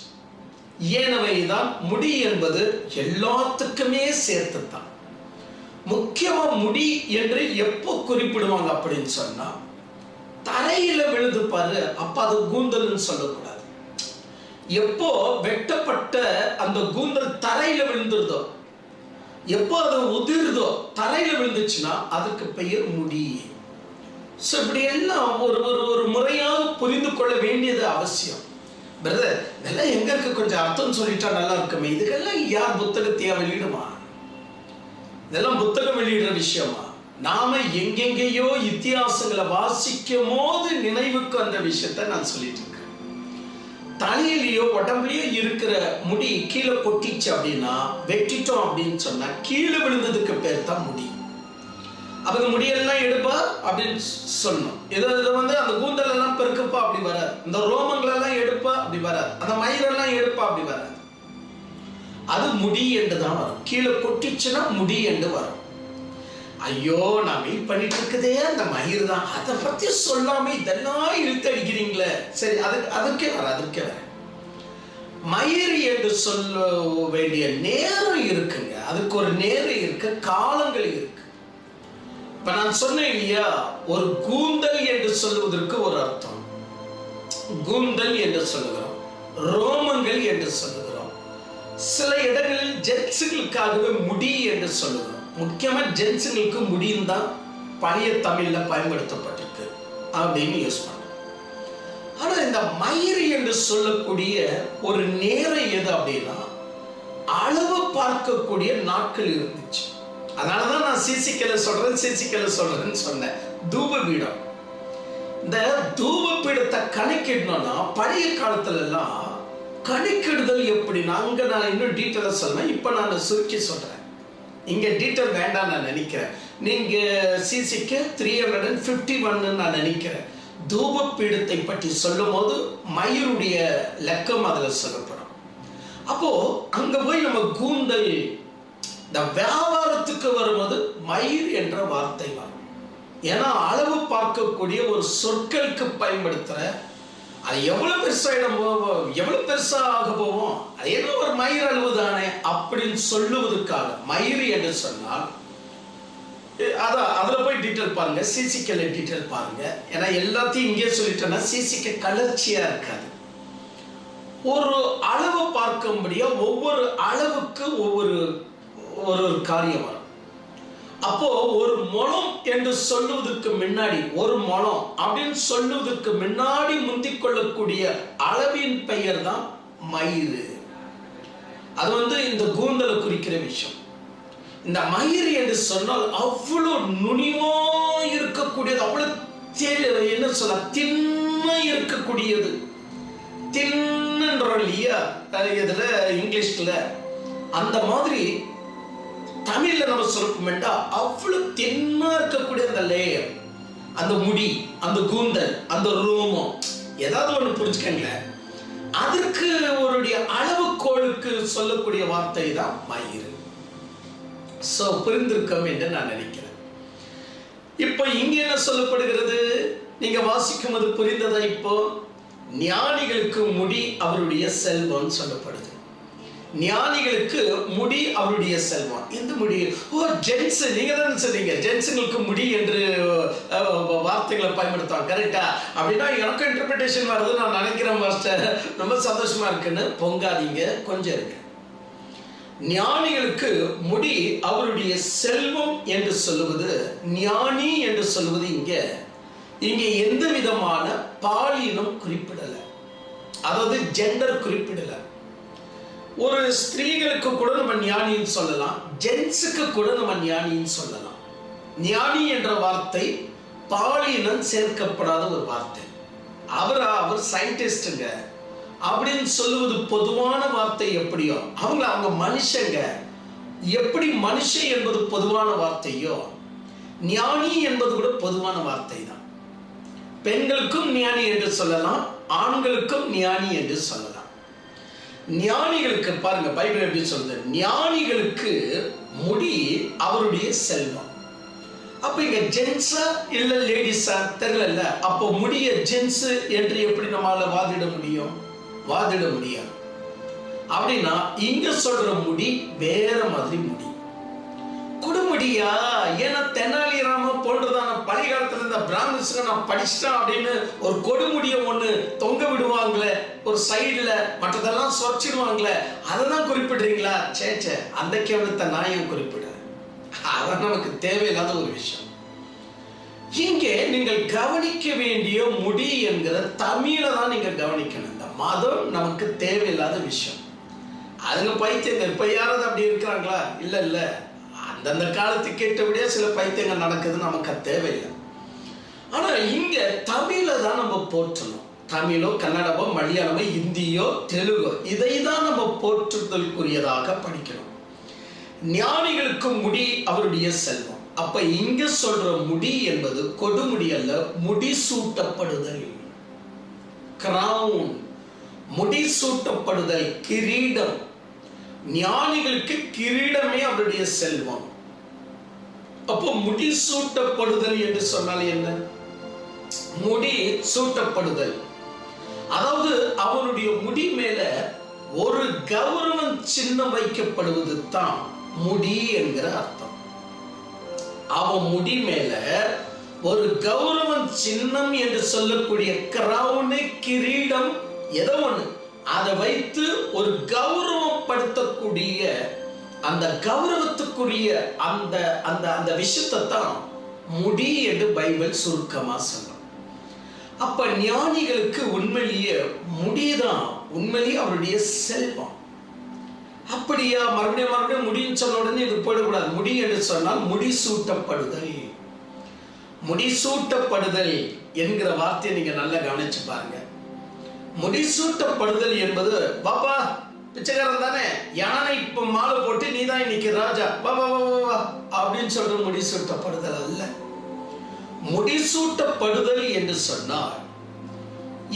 ஏனவைதான் முடி என்பது எல்லாத்துக்குமே சேர்த்துத்தான். முக்கியமா முடி என்று எப்போ குறிப்பிடுவாங்க அப்படின்னு சொன்னா, தரையில விழுது பாரு, அப்ப அது கூந்தல்னு சொல்லக்கூடாது. எப்போ வெட்டப்பட்ட அந்த கூந்தல் தரையில விழுந்துருதோ, எப்போ அது உதிர்தோ, தரையில விழுந்துச்சுன்னா அதுக்கு பெயர் முடி. ஸோ இப்படி எல்லாம் ஒரு முறையாக புரிந்து கொள்ள வேண்டியது அவசியம். பிரதர், இதெல்லாம் எங்க இருக்கு, கொஞ்சம் அர்த்தம் சொல்லிட்டா நல்லா இருக்குமே. இதுக்கெல்லாம் யார் புத்தகத்தையா வெளியிடுமா? இதெல்லாம் புத்தகம் வெளியிடுற விஷயமா? நாம எங்கெங்கேயோ இத்தியாசங்களை வாசிக்கும் போது நினைவுக்கு அந்த விஷயத்த நான் சொல்லிட்டு இருக்கேன். தலையிலேயோ உடம்புலயோ இருக்கிற முடி கீழே கொட்டிச்சு அப்படின்னா, வெட்டிட்டோம் அப்படின்னு சொன்னா கீழே விழுந்ததுக்கு பேர் தான் முடி. அவங்க முடியெல்லாம் எடுப்பா அப்படின்னு சொல்லணும். இதை வந்து அந்த கூந்தல் எல்லாம் பெருக்கப்பா அப்படி வராது, இந்த ரோமங்கள் எல்லாம் எடுப்பா அப்படி வராது, அந்த மயிரெல்லாம் எடுப்பா அப்படி வராது. அது முடி என்று தான் வரும். கீழே கொட்டிச்சுன்னா முடி என்று வரும். ஐயோ, நான் வெயிட் பண்ணிட்டு இருக்குதே அந்த மயிர் தான், அதை பத்தி சொல்லாம இதெல்லாம் இழுத்து அடிக்கிறீங்களே. சரி, அதுக்கே வர மயிர் என்று சொல்ல வேண்டிய நேரம் இருக்குங்க. அதுக்கு ஒரு நேரம் இருக்கு, காலங்கள் இருக்கு. இப்ப நான் சொன்னேன் இல்லையா, ஒரு கூந்தல் என்று சொல்லுவதற்கு ஒரு அர்த்தம், கூந்தல் என்று சொல்லுகிறோம், ரோமங்கள் என்று சொல்லுகிறோம். சில இடங்களில் ஜென்ஸுகளுக்காகவே முடி என்று சொல்லுகிறோம். முக்கியமா ஜென்ஸுகளுக்கு முடியும் தான் பழைய தமிழ்ல பயன்படுத்தப்பட்டிருக்கு அப்படின்னு யூஸ் பண்ண. ஆனா இந்த மயிர் என்று சொல்லக்கூடிய ஒரு நேரம் எது அப்படின்னா, அளவு பார்க்கக்கூடிய நாட்கள் இருந்துச்சு. அதனாலதான் நான் சிசிக்கலை சொல்றேன்னு சொன்னேன். தூபபீடம், இந்த தூபபீடத்தை கணக்கிடணும்னா பழைய காலத்துல எல்லாம் கணக்கிடுதல் எப்படின்னா, அங்க நான் இன்னும் டீட்டெயிலா சொல்றேன். இப்ப நான் சுருக்கி சொல்றேன், இங்க டீட்டெயில் வேண்டாம் நான் நினைக்கிறேன். நீங்க சிசிக்கு 351 நான் நினைக்கிறேன். தூபபீடத்தை பற்றி சொல்லும் போது மயிருடைய லக்கம் அதுல சொல்லப்படும். அப்போ அங்க போய் நம்ம கூந்தல், இந்த வியாபாரத்துக்கு வரும்போது மயிர் என்ற வார்த்தை வரும். ஏன்னா அளவு பார்க்கக்கூடிய ஒரு சொற்களுக்கு பயன்படுத்துற, அது எவ்வளவு பெருசா ஆக போவோம், அது ஏதோ ஒரு மயிர் அளவு தானே அப்படின்னு சொல்லுவதற்காக மயிர் என்று சொன்னால், அதுல போய் டீட்டெயில் பாருங்க, சிசிக்கல டீட்டெயில் பாருங்க. ஏன்னா எல்லாத்தையும் இங்கே சொல்லிட்டேன்னா சிசிக்கு கலர்ச்சியா இருக்காது. ஒரு அளவை பார்க்கும்படியா ஒவ்வொரு அளவுக்கு ஒவ்வொரு ஒரு காரியம் வரும். அப்போ ஒரு முழம் என்று சொல்லுவதற்கு முன்னாடி, ஒரு முழம் அப்படின்னு சொல்லுவதற்கு முன்னாடி முந்திக் கொள்ளக்கூடிய அளவின் பெயர் தான் மயிறு. அது இந்த கூந்தலை குறிக்கிற விஷயம். இந்த மயிறு என்று சொன்னால் அவ்வளவு நுனிவா இருக்கக்கூடியது, அவ்வளவு என்ன சொல்ல தின்மை இருக்கக்கூடியது. தின்னுன்றோம் இல்லையா இதுல இங்கிலீஷ்ல, அந்த மாதிரி தமிழ்ல நம்ம சொல்லப்போம்டா அவ்வளவு தின்னா இருக்கக்கூடிய அந்த லேயர், அந்த முடி, அந்த கூந்தல், அந்த ரோமம், ஏதாவது ஒண்ணு புரிஞ்சுக்கங்களேன். அதற்கு ஒரு அளவுகோலுக்கு சொல்லக்கூடிய வார்த்தை தான் மயிறு. சோ புரிந்திருக்கும் என்று நான் நினைக்கிறேன். இப்போ இங்க என்ன சொல்லப்படுகிறது, நீங்க வாசிக்கும் அது புரிந்ததா? இப்போ ஞானிகளுக்கு முடி அவருடைய செல்வம் சொல்லப்படுது. ஞானிகளுக்கு முடி அவருடைய செல்வம். இந்த முடி, ஜென்ஸ், நீங்க தான் சொன்னீங்க ஜென்ஸுங்களுக்கு முடி என்று வார்த்தைகளை பயன்படுத்துவாங்க, கரெக்டா? அப்படின்னா எனக்கும் இன்டர்பிரிட்டேஷன் வருது நான் நினைக்கிறேன் மாஸ்டர், ரொம்ப சந்தோஷமா இருக்குன்னு பொங்காதீங்க, கொஞ்சம் இருக்கு. ஞானிகளுக்கு முடி அவருடைய செல்வம் என்று சொல்லுவது, ஞானி என்று சொல்லுவது இங்க எந்த விதமான பாலினம் குறிப்பிடல, அதாவது ஜெண்டர் குறிப்பிடல. ஒரு ஸ்திரீகளுக்கு கூட நம்ம ஞானின்னு சொல்லலாம், ஜென்ஸுக்கு கூட நம்ம ஞானின்னு சொல்லலாம். ஞானி என்ற வார்த்தை பாலினம் சேர்க்கப்படாத ஒரு வார்த்தை. அவர் சயின்டிஸ்டுங்க அப்படின்னு சொல்லுவது பொதுவான வார்த்தை எப்படியோ, அவங்க மனுஷங்க, எப்படி மனுஷன் என்பது பொதுவான வார்த்தையோ, ஞானி என்பது கூட பொதுவான வார்த்தை தான். பெண்களுக்கும் ஞானி என்று சொல்லலாம், ஆண்களுக்கும் ஞானி என்று சொல்லலாம். ஞானிகளுக்கு பாருங்க பைபிள் எப்படி சொல்லுது, ஞானிகளுக்கு முடி அவருடைய செல்வம். அப்ப இங்க ஜென்ஸா இல்ல லேடிஸா தெரியல. அப்போ முடிய ஜென்ஸ் என்று எப்படி நம்மால வாதிட முடியும்? வாதிட முடியாது. அப்படின்னா இங்க சொல்ற முடி வேற மாதிரி முடி, குடுமுடியா. ஏன்னா தெனாலிராம போன்றதான பழைய காலத்துல இந்த பிராமின்ஸ்ல நான் படிச்சுட்டேன் அப்படின்னு ஒரு கொடுமுடிய ஒண்ணு தொங்க விடுவாங்களே ஒரு சைடுல, மற்றதெல்லாம் சொச்சிடுவாங்களே, அதெல்லாம் குறிப்பிடுறீங்களா? சேச்சே, அந்த கேவலத்தை நான் ஏன் குறிப்பிடுறேன்? அதான் நமக்கு தேவையில்லாத ஒரு விஷயம். இங்கே நீங்கள் கவனிக்க வேண்டிய முடி என்கிற தமிழை தான் நீங்க கவனிக்கணும். இந்த மதம் நமக்கு தேவையில்லாத விஷயம். அதுங்க பைத்தியங்கள். இப்ப யாராவது அப்படி இருக்கிறாங்களா? இல்ல. அந்தந்த காலத்துக்கு கேட்டபடியே சில பைத்தியங்கள் நடக்குது, நமக்கு தேவையில்லை. ஆனா இங்க தமிழை தான் நம்ம போற்றணும். தமிழோ, கன்னடமோ, மலையாளமோ, இந்தியோ, தெலுங்கோ, இதை தான் நம்ம போற்றுதலுக்குரியதாக படிக்கணும். ஞானிகளுக்கு முடி அவருடைய செல்வம். அப்ப இங்க சொல்ற முடி என்பது கொடுமுடி அல்ல, முடிசூட்டப்படுதல், கிரவுன், முடிசூட்டப்படுதல், கிரீடம். ஞானிகளுக்கு கிரீடமே அவருடைய செல்வம். அப்போ முடிசூட்டப்படுதல் என்று சொன்னால் என்ன? முடி சூட்டப்படுதல், அதாவது அவருடைய முடி மேல ஒரு கௌரவம் சின்னம் வைக்கப்படுவது தான் முடி என்கிற அர்த்தம். அவன் முடி மேல ஒரு கௌரவம் சின்னம் என்று சொல்லக்கூடிய கிரவுன், கிரீடம், ஏதோ ஒண்ணு அதை வைத்து ஒரு கௌரவப்படுத்தக்கூடிய அந்த கௌரவத்துக்குரிய அந்த அந்த அந்த விஷயத்தை தான் முடி என்று பைபிள் சுருக்கமா சொல்லும். அப்ப ஞானிகளுக்கு உண்மையிலேயே முடிதான் உண்மையிலேயே அவருடைய செல்வம். அப்படியா? மறுபடியும் முடின்னு சொன்ன உடனே இது போடக்கூடாது. முடி என்று சொன்னால் முடிசூட்டப்படுதல். முடிசூட்டப்படுதல் என்கிற வார்த்தையை நீங்க நல்லா கவனிச்சு பாருங்க. முடிசூட்டப்படுதல் என்பது, பாப்பா பிச்சைக்காரன் தானே, யானை இப்ப மாலை போட்டு நீதான் இன்னைக்கு ராஜா, பாபா அப்படின்னு சொல்ற முடிசூட்டப்படுதல் அல்ல. முடிசூட்டப்படுதல் என்று சொன்னால்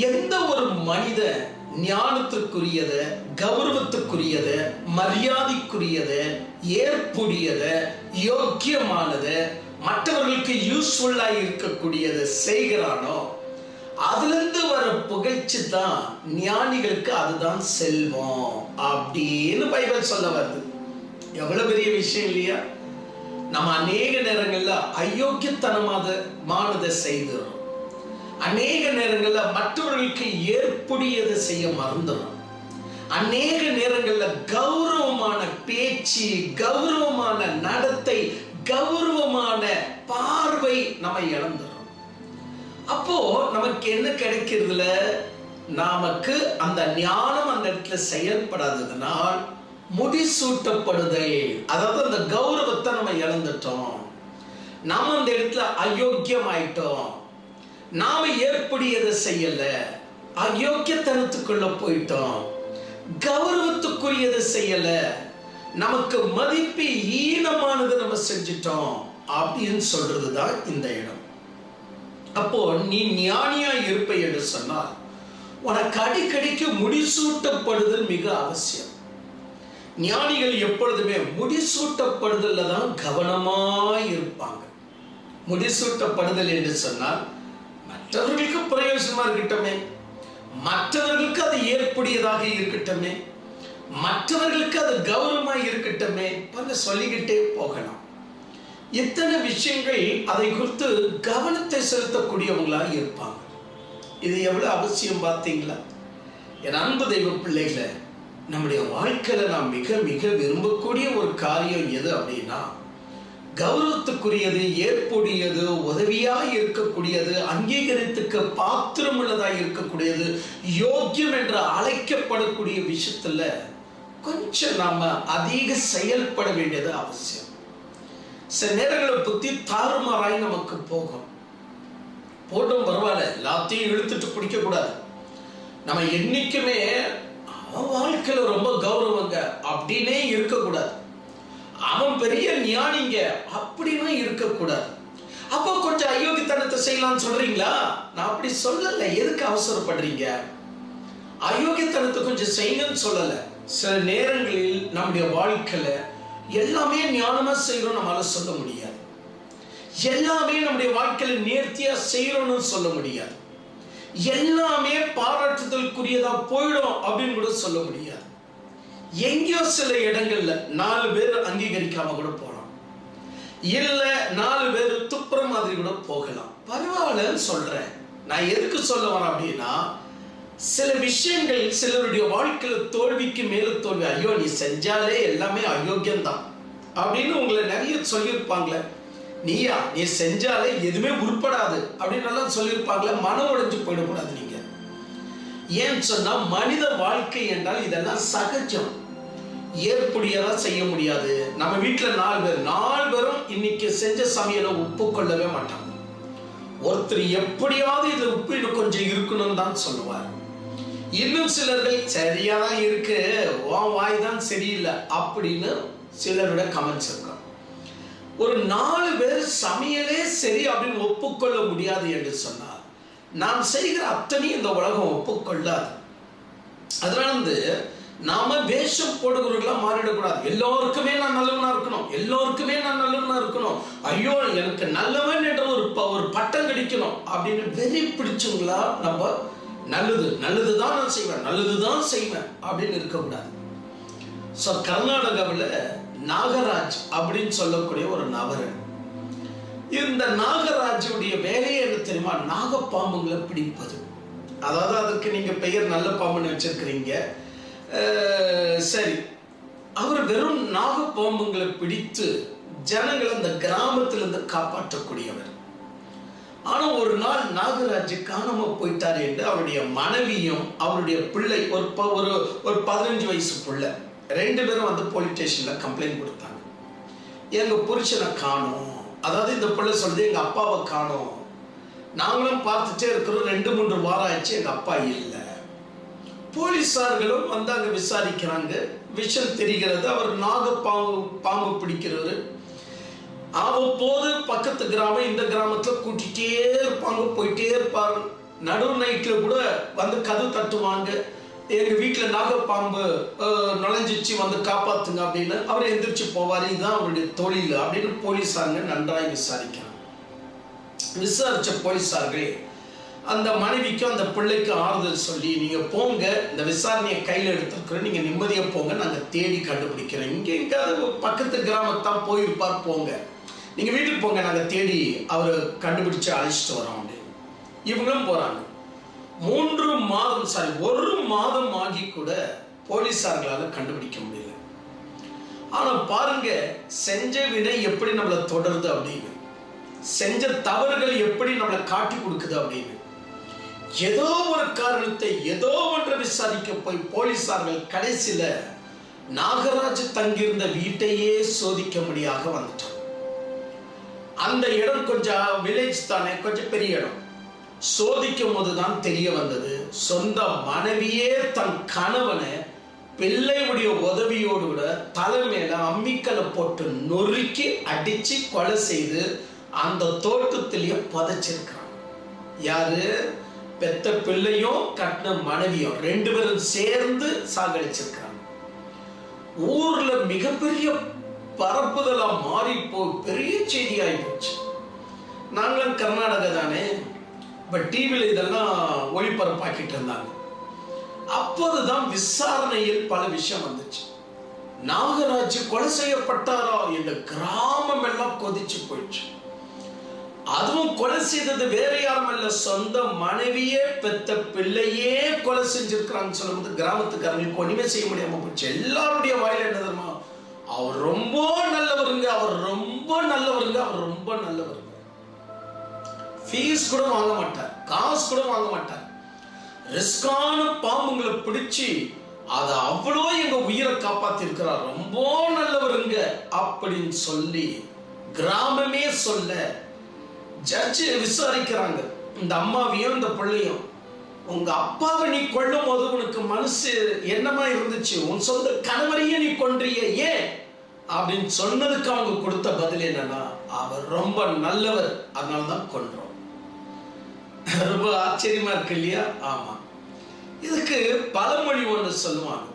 எந்த ஒரு மனித ஞானத்திற்குரியத, கௌரவத்துக்குரியத, மரியாதைக்குரியத, ஏற்புடையத, யோக்கியமானத, மற்றவர்களுக்கு யூஸ்ஃபுல்லா இருக்கக்கூடியதை செய்கிறானோ அதுல இருந்து வர புகழ்ச்சி தான் ஞானிகளுக்கு அதுதான் செல்வம் அப்படின்னு பைபிள் சொல்ல வருது. எவ்வளவு பெரிய விஷயம் இல்லையா? நம்ம அநேக நேரங்கள்ல அயோக்கியத்தனமானதை செய்துறோம். அநேக நேரங்கள்ல மற்றவர்களுக்கு ஏற்புடையதை செய்ய மறந்துடும். அநேக நேரங்கள்ல கௌரவமான பேச்சு, கௌரவமான நடத்தை, கௌரவமான பார்வை நம்ம இழந்துடும். அப்போ நமக்கு என்ன கிடைக்கிறதுல, நமக்கு அந்த ஞானம் அந்த இடத்துல செயல்படாததுனால் முடிசூட்டப்படுதல், அதாவது அந்த கௌரவத்தை நம்ம இழந்துட்டோம். நாம அந்த இடத்துல அயோக்கியம் ஆயிட்டோம். நாம ஏற்புடையதை செய்யல, அயோக்கியத்தனத்துக்குள்ள போயிட்டோம். கௌரவத்துக்குரியதை செய்யல, நமக்கு மதிப்பு ஈனமானதை நம்ம செஞ்சிட்டோம் அப்படின்னு சொல்றதுதான் இந்த இடம். அப்போ நீ ஞானியா இருப்ப என்று சொன்னால் உனக்கு அடிக்கடிக்கு முடிசூட்டப்படுதல் மிக அவசியம். ஞானிகள் எப்பொழுதுமே முடிசூட்டப்படுதல்ல தான் கவனமாய் இருப்பாங்க. முடிசூட்டப்படுதல் என்று சொன்னால் மற்றவர்களுக்கு பிரயோஜனமா இருக்கட்டுமே, மற்றவர்களுக்கு அது ஏற்புடையதாக இருக்கட்டுமே, மற்றவர்களுக்கு அது கௌரவமா இருக்கட்டுமே, சொல்லிக்கிட்டே போகலாம். இத்தனை விஷயங்கள் அதை குறித்து கவனத்தை செலுத்தக்கூடியவங்களா இருப்பாங்க. இது எவ்வளவு அவசியம் பார்த்தீங்களா? என் அன்பு தெய்வ பிள்ளைகளை, நம்முடைய வாழ்க்கையில நாம் மிக மிக விரும்பக்கூடிய ஒரு காரியம் எது அப்படின்னா, கௌரவத்துக்குரியது, ஏற்புடையது, உதவியாய் இருக்கக்கூடியது, அங்கீகரித்துக்கு பாத்திரம் உள்ளதாய் இருக்கக்கூடியது, யோக்கியம் என்று அழைக்கப்படக்கூடிய விஷயத்துல கொஞ்சம் நாம அதிக செயல்பட வேண்டியது அவசியம். சில நேரங்களை புத்தி தாறுமாறாய் நமக்கு போகும். போட்டும் பரவாயில்ல, எல்லாத்தையும் இழுத்துட்டு பிடிக்க கூடாது. நம்ம என்னைக்குமே அவன் வாழ்க்கையில ரொம்ப கௌரவங்க அப்படின்னே இருக்கக்கூடாது. அவன் பெரிய ஞானிங்க அப்படின்னு இருக்கக்கூடாது. அப்போ கொஞ்சம் அயோக்கியத்தனத்தை செய்யலாம்னு சொல்றீங்களா? நான் அப்படி சொல்லல. எதுக்கு அவசரப்படுறீங்க? அயோக்கியத்தனத்தை கொஞ்சம் செய்யுங்கன்னு சொல்லல. சில நேரங்களில் நம்முடைய வாழ்க்கையில எல்லாமே ஞானமா செய்யறோம் நம்மளால சொல்ல முடியாது. எல்லாமே நம்முடைய வாழ்க்கையில நேர்த்தியா செய்யறோம்னு சொல்ல முடியாது. எல்லாமே பாராட்டுதலுக்குரியதா போயிடும் அப்படின்னு கூட சொல்ல முடியாது. எங்கேயோ சில இடங்கள்ல 4 பேர் அங்கீகரிக்காம கூட போகலாம், இல்ல 4 பேர் துப்புற மாதிரி கூட போகலாம். பரவாயில்லன்னு சொல்றேன். நான் எதுக்கு சொல்ல வரேன் அப்படின்னா, சில விஷயங்கள் சிலருடைய வாழ்க்கையில தோல்விக்கு மேல தோல்வி. ஐயோ நீ செஞ்சாலே எல்லாமே அயோக்கியம்தான் அப்படின்னு உங்களை நிறைய சொல்லியிருப்பாங்களே. நீ செஞ்சாலே எதுவுமே உருப்படாது அப்படின்னு எல்லாம் சொல்லியிருப்பாங்களே. மனம் உடைஞ்சு போயிடக்கூடாது நீங்க. ஏன்னு சொன்னா, மனித வாழ்க்கை என்றால் இதெல்லாம் சகஜம். ஏற்புடையதா செய்ய முடியாது. நம்ம வீட்டுல 4 பேரும் இன்னைக்கு செஞ்ச சமையலை ஒப்புக்கொள்ளவே மாட்டாங்க. ஒருத்தர் எப்படியாவது இதுல உப்பு இன்னும் கொஞ்சம் இருக்கணும்னு தான் சொல்லுவார். இன்னும் சிலர்கள் சரியாதான் இருக்கு, உன் வாய் தான் சரியில்லை அப்படின்னு சிலருடைய கமெண்ட்ஸ் இருக்கும். ஒரு 4 பேர் சமையலே சரி அப்படின்னு ஒப்புக்கொள்ள முடியாது என்று சொன்னார், நாம் செய்கிற அத்தனையும் இந்த உலகம் ஒப்புக்கொள்ளாது. அதனால நாம வேஷம் போடுகிறவர்களா மாறிடக்கூடாது. எல்லோருக்குமே நான் நல்லவனா இருக்கணும், எல்லோருக்குமே நான் நல்லவனா இருக்கணும், ஐயோ எனக்கு நல்லவன் என்ற ஒரு பட்டம் கிடைக்கணும் அப்படின்னு வெறி பிடிச்சவங்களா நம்ம நல்லதுதான் நான் செய்வேன், நல்லதுதான் செய்வேன் அப்படின்னு இருக்கக்கூடாது. ஸோ கர்நாடகாவில் நாகராஜ் அப்படின்னு சொல்லக்கூடிய ஒரு நபர். இந்த நாகராஜுடைய வேலையை என்ன தெரியுமா? நாகப்பாம்புங்களை பிடிப்பது. அதாவது அதுக்கு நீங்க பெயர் நல்ல பாம்புன்னு வச்சிருக்கிறீங்க, சரி. அவர் வெறும் நாகப்பாம்புங்களை பிடித்து ஜனங்களை அந்த கிராமத்திலிருந்து காப்பாற்றக்கூடியவர். ஆனா ஒரு நாள் நாகராஜ் காணாம போயிட்டார் என்று அவருடைய மனைவியும் அவருடைய பிள்ளை, ஒரு 15 வயசு பிள்ளை, 2 பேரும் வந்து போலீஸ் ஸ்டேஷன்ல கம்ப்ளைண்ட் கொடுத்தாங்க. எங்க புருஷனை காணோம். அதாவது இந்த பிள்ளை சொல்றது, எங்க அப்பாவை காணோம், நாங்களும் பார்த்துட்டே இருக்கிறோம், 2-3 வாரம் ஆயிடுச்சு, எங்க அப்பா இல்லை. போலீஸார்களும் வந்து அங்க விசாரிக்கிறாங்க. விஷயம் தெரிகிறது, அவர் பாம்பு பிடிக்கிறவர். அவ்வப்போது பக்கத்து கிராமம் இந்த கிராமத்துல கூட்டிகிட்டே இருப்பாங்க, போயிட்டே இருப்பாரு. நடு நைட்ல கூட வந்து கதவு தட்டுவாங்க, எங்க வீட்டுல நாகப்பாம்பு நுழைஞ்சிச்சு வந்து காப்பாத்துங்க அப்படின்னு. அவர் எந்திரிச்சு போவார், இதுதான் அவருடைய தொழில் அப்படின்னு போலீஸாருங்க நன்றாய் விசாரிக்கிறாங்க. விசாரிச்ச போலீஸார்கள் அந்த மனைவிக்கும் அந்த பிள்ளைக்கு ஆறுதல் சொல்லி, நீங்க போங்க, இந்த விசாரணையை கையில் எடுத்துக்கிறோம், நீங்க நிம்மதியா போங்க, நாங்க தேடி கண்டுபிடிக்கிறோம், இங்க எங்காவது பக்கத்து கிராமத்தான் போயிருப்பார், போங்க, நீங்க வீட்டுக்கு போங்க, நாங்க தேடி அவரை கண்டுபிடிச்சு அழைச்சிட்டு வரோம் அப்படின்னு. இவங்களும் போறாங்க. 1 மாதம் ஆகி கூட போலீசார்களால கண்டுபிடிக்க முடியல. ஆனா பாருங்க, செஞ்ச வினை எப்படி நம்மளை தொடருது அப்படின்னு, செஞ்ச தவறுகள் எப்படி நம்மளை காட்டி கொடுக்குது அப்படின்னு. ஏதோ ஒரு காரணத்தை ஏதோ ஒன்று விசாரிக்க போய் போலீசார்கள் கடைசியில நாகராஜ் தங்கியிருந்த வீட்டையே சோதிக்கும்படியாக வந்துட்டான். அந்த இடம் கொஞ்சம் வில்லேஜ் தானே, கொஞ்சம் பெரிய இடம். சோதிக்கும் போதுதான் தெரிய வந்தது, சொந்த மனைவியே தன் கணவனை பிள்ளையுடைய உதவியோடு கூட தலைமையில அம்மிக்கலை போட்டு நொறுக்கி அடிச்சு கொலை செய்து அந்த தோட்டத்திலேயே புதைச்சிருக்கான். யாரு? பெத்த பிள்ளையும் கட்டின மனைவியும் 2 பேரும் சேர்ந்து சாகடிச்சிருக்காங்க. ஊர்ல மிகப்பெரிய பரப்புதலா மாறி பெரிய செய்தி ஆயிப்போச்சு. நாங்களும் கர்நாடகா தானே, இப்ப டிவியில இதெல்லாம் ஒளிபரப்பாக்கிட்டு இருந்தாங்க. அப்போதுதான் விசாரணையில் பல விஷயம் வந்துச்சு. நாகராஜ் கொலை செய்யப்பட்டாரா என்ற கிராமம் எல்லாம் கொதிச்சு போயிடுச்சு. அதுவும் கொலை செய்தது வேற யாரும் அல்ல, சொந்த மனைவியே பெத்த பிள்ளையே கொலை செஞ்சிருக்கிறான்னு சொல்லும்போது கிராமத்துக்காரங்களுக்கு ஒண்ணுமே செய்ய முடியாம போச்சு. எல்லாருடைய வாயில என்ன தெரியுமா? அவர் ரொம்ப நல்லவருங்க, அவர் ரொம்ப நல்லவருங்க, அவர் ரொம்ப நல்லவருங்க. ஃபீஸ் கூட வாங்க மாட்டார், காசு கூட வாங்க மாட்டார். ரிஸ்கான பாம்புங்களை பிடிச்சு அதை அவ்வளோ எங்க உயிரை காப்பாத்தி இருக்கிறார், ரொம்ப நல்லவருங்க அப்படின்னு சொல்லி கிராமமே சொல்ல ஜட்ஜி விசாரிக்கிறாங்க. இந்த அம்மாவையும் இந்த பிள்ளையும், உங்க அப்பாவை நீ கொல்லும் போது உனக்கு மனசு என்னமா இருந்துச்சு? உன் சொந்த கணவரையே நீ கொன்றிய ஏன் அப்படின்னு சொன்னதுக்கு அவங்க கொடுத்த பதில் என்னன்னா, அவர் ரொம்ப நல்லவர், அதனால்தான் கொன்றோம். ரொம்ப ஆச்சரியமா இருக்கு இல்லையா? ஆமா. இதுக்கு பழமொழி ஒன்று சொல்லுவாங்க,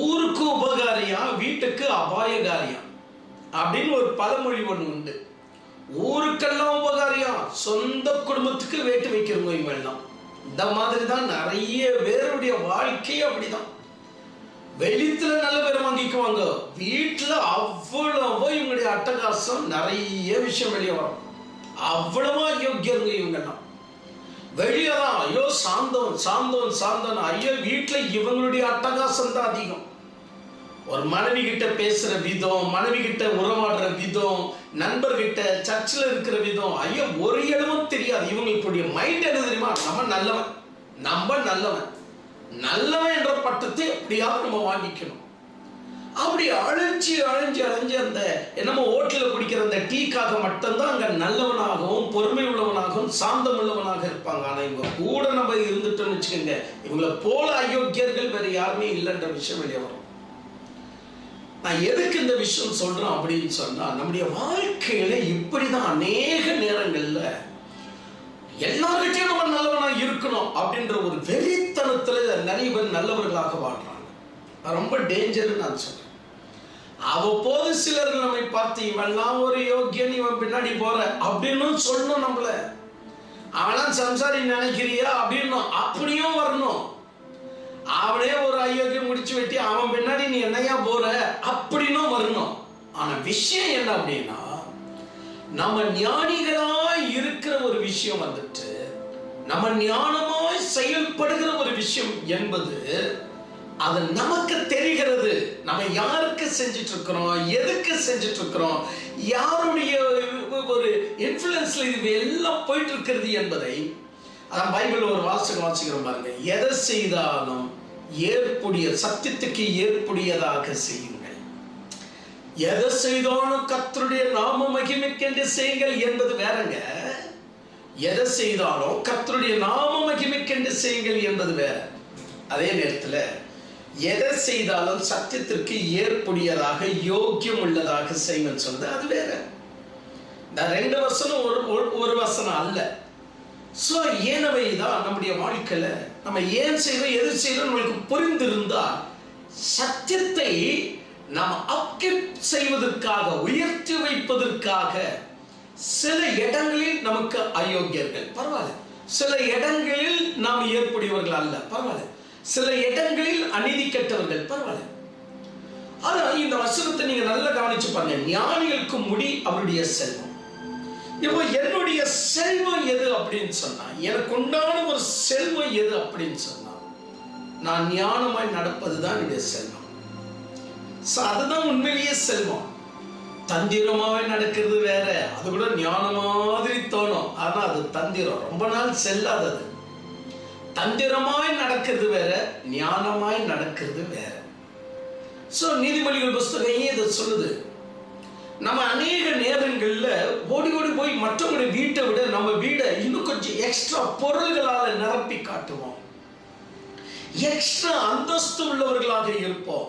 ஊருக்கு உபகாரியா வீட்டுக்கு அபாயகாரியா அப்படின்னு ஒரு பழமொழி ஒன்று உண்டு. ஊருக்கெல்லாம் உபகாரியா, சொந்த குடும்பத்துக்கு வேட்டு வைக்கிறவங்க இவங்க எல்லாம். இந்த மாதிரி தான் நிறைய பேருடைய வாழ்க்கையே அப்படிதான். வெளித்துல நல்ல பேர் வாங்கிக்குவாங்க, வீட்டுல அவ்வளவோ இவங்களுடைய அட்டகாசம், நிறைய விஷயம் வெளியே வரும். அவ்வளவா யோக்கியங்க இவங்க எல்லாம். வெளியதான் ஐயோ சாந்தம் சாந்தம் சாந்தம், ஐயோ வீட்டுல இவங்களுடைய அட்டகாசம் தான் அதிகம். ஒரு மனைவி கிட்ட பேசுற விதம், மனைவி கிட்ட உறவாடுற விதம், நண்பர்கிட்ட சர்ச்சில் இருக்கிற விதம், ஐயோ ஒரு இடமும் தெரியாது. இவங்களுடைய மைண்ட் என்ன தெரியுமா? நம்ம நல்லவன், நம்ம நல்லவன், நல்லவன் என்ற பட்டத்தை எப்படியாவது நம்ம வாங்கிக்கணும். அப்படி அழைஞ்சி அழைஞ்சி அழைஞ்சி அந்த என்னமோ ஹோட்டலில் குடிக்கிற அந்த டீக்காக மட்டும்தான் அங்க நல்லவனாகவும் பொறுமை உள்ளவனாகவும் சாந்தம் உள்ளவனாக இருப்பாங்க. ஆனா இவங்க கூட நம்ம இருந்துட்டோம்னு வச்சுக்கோங்க, இவங்களை போல அயோக்கியர்கள் வேற யாருமே இல்லைன்ற விஷயம் வெளியே வரும். நான் எதுக்கு இந்த விஷயம் சொல்றேன் அப்படின்னு சொன்னா, நம்முடைய வாழ்க்கையில இப்படிதான் அநேக நேரங்கள்ல எல்லார்கிட்டையும் நம்ம நல்லவனா இருக்கணும் அப்படின்ற ஒரு வெறித்தனத்துல நிறைய பேர் நல்லவர்களாக வாழ்றாங்க. ரொம்ப டேஞ்சர் நான் சொல்றேன். அவ்வப்போது சிலர்கள் நம்மை பார்த்து இவெல்லாம் ஒரு யோக்கியன், இவன் பின்னாடி போற அப்படின்னு சொல்லணும். நம்மள அவெல்லாம் சம்சாரி நினைக்கிறியா அப்படின்னு அப்படியும் வரணும். அவனே ஒரு அயோக்கியம் முடிச்சு வெட்டி அவன் பின்னாடி நீ என்னையா போற அப்படின்னும் வரணும். ஆனா விஷயம் என்ன அப்படின்னா, நம்ம ஞானிகளாய் இருக்கிற ஒரு விஷயம் வந்துட்டு, நம்ம ஞானமாய் செயல்படுகிற ஒரு விஷயம் என்பது அது நமக்கு தெரிகிறது. நம்ம யாருக்கு செஞ்சுட்டு இருக்கிறோம், எதுக்கு செஞ்சுட்டு இருக்கிறோம், யாருடைய ஒரு இன்ஃப்ளூயன்ஸ்ல இது எல்லாம் போயிட்டு இருக்கிறது என்பதை அதான் பைபிள் ஒரு வாசகம் வாசிக்கிறோம் பாருங்க. எதை செய்தாலும் ஏற்புடைய சத்தியத்துக்கு ஏற்புடையதாக செய்யுங்கள். எதை செய்தாலும் கர்த்தருடைய நாம மகிமைக்கென்று செய்யுங்கள் என்பது வேறங்க. எதை செய்தாலும் கர்த்தருடைய நாம மகிமைக்கென்று செய்யுங்கள் என்பது வேற. அதே நேரத்தில் எதை செய்தாலும் சத்தியத்திற்கு ஏற்புடையதாக யோக்கியம் உள்ளதாக செய்யுங்கள் சொல்றது அது வேற. இந்த 2 வசனம் ஒரு வசனம் அல்ல. ஸோ ஏனவைதான் நம்முடைய வாழ்க்கையில நம்ம ஏன் செய்யறோம் எது செய்யறோம் நம்மளுக்கு புரிந்திருந்தா, சத்தியத்தை நாம் அப்கிப் செய்வதற்காக உயர்த்தி வைப்பதற்காக சில இடங்களில் நமக்கு அயோக்கியர்கள் பரவாயில்ல, சில இடங்களில் நாம் ஏற்புடையவர்கள் அல்ல பரவாயில்ல, சில இடங்களில் அநீதி கெட்டவர்கள் பரவாயில்ல. ஆனா இந்த வசனத்தை நீங்க நல்லா கவனிச்சு பாருங்க. ஞானிகளுக்கு முடி அவருடைய செல்வம். இப்போ என்னுடைய செல்வம் எது அப்படின்னு சொன்னா, எனக்கு உண்டான ஒரு செல்வம் எது அப்படின்னு சொன்னா, நான் ஞானமாய் நடப்பதுதான் என்னுடைய செல்வம். அதுதான் உண்மையிலேயே செல்வம். தந்திரமாவே நடக்கிறது வேற, அது கூட ஞான மாதிரி தோணும், ஆனா அது தந்திரம், ரொம்ப நாள் செல்லாதது. தந்திரமாய் நடக்கிறது வேற, ஞானமாய் நடக்கிறது வேற. சோ நீதிமொழிகள் புஸ்தகம் இதை சொல்லுது. நம்ம அநேக நேரங்கள்ல ஓடி ஓடி போய் மற்றவங்களுடைய வீட்டை விட நம்ம வீடை இன்னும் கொஞ்சம் எக்ஸ்ட்ரா பொருள்களால நிரப்பி காட்டுவோம். எக்ஸ்ட்ரா அந்தஸ்து உள்ளவர்களாக இருப்போம்.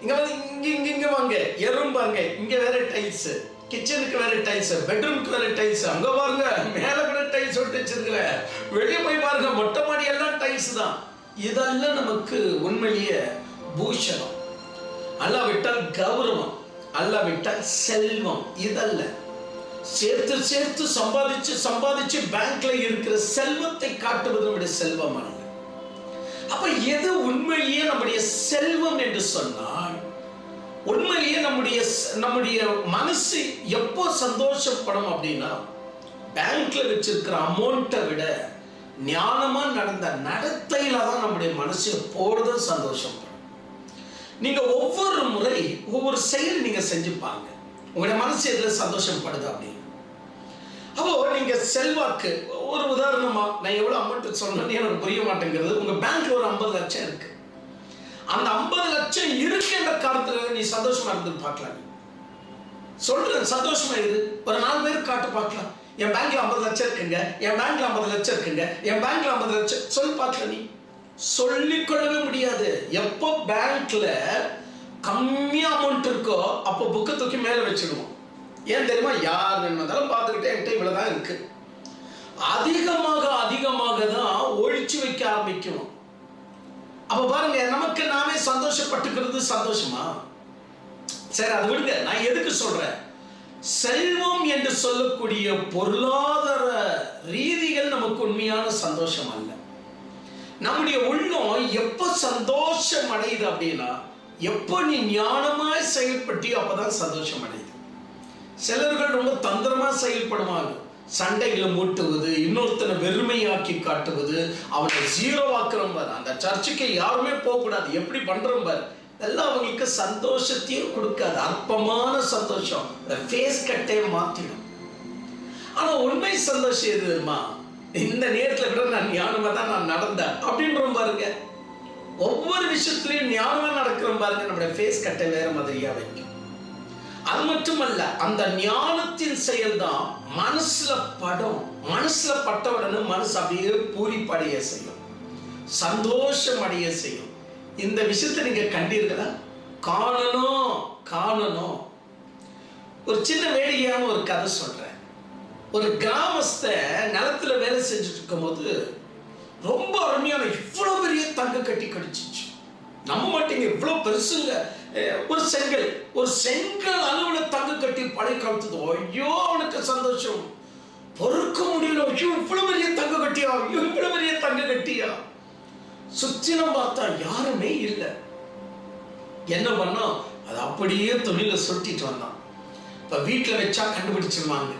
இங்க வந்து இங்க வாங்க எறும்பாங்க, இங்க வேற டைல்ஸ், கிச்சனுக்கு வேற டைல்ஸ், பெட்ரூம்க்கு வேற டைல்ஸ், அங்க பாருங்க மேல கூட டைல்ஸ் ஒட்டி வச்சிருக்கிற, வெளியே போய் பாருங்க மொட்டை மாடி எல்லாம் டைல்ஸ் தான். இதெல்லாம் நமக்கு உண்மையிலேயே பூஷணம், அல்லாவிட்டால் கௌரவம், அல்லாவிட்டால் செல்வம். இதல்ல சேர்த்து சேர்த்து சம்பாதிச்சு பேங்க்ல இருக்கிற செல்வத்தை காட்டுவது நம்முடைய செல்வம் அல்ல. அப்ப எது உண்மையிலேயே நம்முடைய செல்வம் என்று சொன்னால், உண்மையிலேயே நம்முடைய மனசு எப்போ சந்தோஷப்படும் அப்படின்னா, பேங்க்ல வச்சிருக்கிற அமௌண்ட்டை விட ஞானமா நடந்த நடத்தையில தான் நம்முடைய மனசு எப்பொழுதும் சந்தோஷப்படும். நீங்க ஒவ்வொரு முறை ஒவ்வொரு செயல் நீங்க செஞ்சு பாருங்க, உங்களுடைய மனசு எதுல சந்தோஷப்படுது அப்படின்னு. அப்போ நீங்க செல்வாக்கு, ஒரு உதாரணமா நான் எவ்வளவு அமௌண்ட் சொன்னேன்னு எனக்கு புரிய மாட்டேங்கிறது. உங்க பேங்க்ல ஒரு 50 லட்சம் இருக்கு. அந்த 50 லட்சம் இருக்கு என்ற காரணத்துல நீ சந்தோஷமா இருந்து பார்க்கலாம். சொல்றேன், சந்தோஷமா இரு. ஒரு 4 பேருக்கு காட்டு பார்க்கலாம், என் பேங்க்ல 50 லட்சம் இருக்குங்க, என் பேங்க்ல 50 லட்சம் இருக்குங்க, என் பேங்க்ல 50 லட்சம் சொல்லி பார்க்கலாம். நீ சொல்லிக் கொள்ளவே முடியாது. எப்போ பேங்க்ல கம்மியா அமௌண்ட் இருக்கோ அப்போ புக்கை தூக்கி மேல வச்சிடுவோம். ஏன் தெரியுமா? யார் வேணுமாலும் பார்த்துக்கிட்டே என்கிட்ட இவ்வளவுதான் இருக்கு. அதிகமாக தான் ஒழிச்சு வைக்க ஆரம்பிக்கணும். அப்ப பாருங்க, நமக்கு நாமே சந்தோஷப்பட்டுக்கிறது சந்தோஷமா? சரி, அது விடுங்க. நான் எதுக்கு சொல்றேன், செல்வம் என்று சொல்லக்கூடிய பொருளாதார ரீதிகள் நமக்கு உண்மையான சந்தோஷம் அல்ல. நம்முடைய உள்ளம் எப்ப சந்தோஷம் அடையுது அப்படின்னா, எப்போ நீ ஞானமாய் செயல்பட்டியோ அப்பதான் சந்தோஷம் அடையுது. சிலர்கள் ரொம்ப தந்திரமா செயல்படுவாங்க. சண்டைகளை மூட்டுவது, இன்னொருத்தனை வெறுமையாக்கி காட்டுவது, அவனை ஜீரோவாக்குறோம் பாரு, அந்த சர்ச்சுக்கு யாருமே போகக்கூடாது, எப்படி பண்றோம் பாரு, எல்லாம் அவங்களுக்கு சந்தோஷத்தையும் கொடுக்காது. அற்பமான சந்தோஷம், ஃபேஸ் கட்டே மாத்திடும். ஆனா உண்மை சந்தோஷம் எது தெரியுமா? இந்த நேரத்துல விட நான் ஞானமா தான் நான் நடந்தேன் அப்படின்றோம் பாருங்க. ஒவ்வொரு விஷயத்திலையும் ஞானமா நடக்கிறோம் பாருங்க, நம்முடைய ஃபேஸ் கட்டை வேற மாதிரியா வைக்கும். அது மட்டுமல்ல, அந்த ஞானத்தின் செயல் தான் மனசுல படம். மனசுல பட்டவுடனே மனசு அப்படியே பூரிப்படைய செய்யும், சந்தோஷம் அடைய செய்யும். இந்த விஷயத்தை நீங்க கண்டீர்களா? காணணும். ஒரு சின்ன வேடிக்கையான ஒரு கதை சொல்றேன். ஒரு கிராமஸ்த நிலத்துல வேலை செஞ்சுட்டு இருக்கும் போது ரொம்ப அருமையான இவ்வளவு பெரிய தங்க கட்டி கடிச்சிச்சு. நம்ப மாட்டீங்க, இவ்வளவு பெருசுங்க. ஒரு செங்கல் அளவுல தங்க கட்டி படை கழுத்துது. ஐயோ, அவனுக்கு சந்தோஷம் பொறுக்க முடியல. ஐயோ, இவ்வளவு பெரிய தங்க கட்டியா, இவ்வளவு பெரிய தங்க கட்டியா. சுத்தினம் பார்த்தா யாருமே இல்லை. என்ன பண்ணா, அது அப்படியே துணியில சுட்டிட்டு வந்தான். இப்ப வீட்டுல வச்சா கண்டுபிடிச்சிருவாங்க,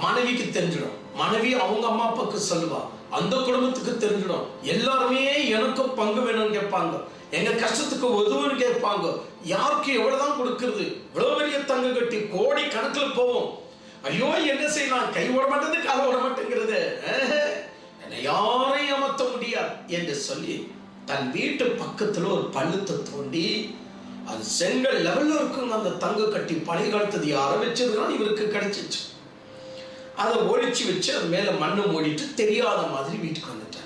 மனைவிக்கு தெரிஞ்சிடும், மனைவி அவங்க அம்மா அப்பாவுக்கு சொல்லுவா, அந்த குடும்பத்துக்கு தெரிஞ்சிடும். எல்லாருமே எனக்கும் பங்கு வேணும்னு கேட்பாங்க, எங்க கஷ்டத்துக்கு உதவுன்னு கேட்பாங்க. யாருக்கு எவ்வளவுதான் கொடுக்கறது? இவ்வளவு பெரிய தங்க கட்டி கோடி கணக்கில் போவோம். ஐயோ, என்ன செய்யலாம், கை ஓட மாட்டேங்குது, கால ஓட மாட்டேங்கிறது, என்னை யாரையும் ஏமாற்ற முடியாது என்று சொல்லி தன் வீட்டு பக்கத்துல ஒரு பள்ளத்தை தோண்டி, அது செங்கல் லெவல்ல இருக்குங்க. அந்த தங்க கட்டி பழைய காலத்தது யாரை வச்சதுனால இவருக்கு கிடைச்சிச்சு. அதை ஒழிச்சு வச்சு அது மேல மண்ணு மூடிட்டு தெரியாத மாதிரி வீட்டுக்கு வந்துட்டார்.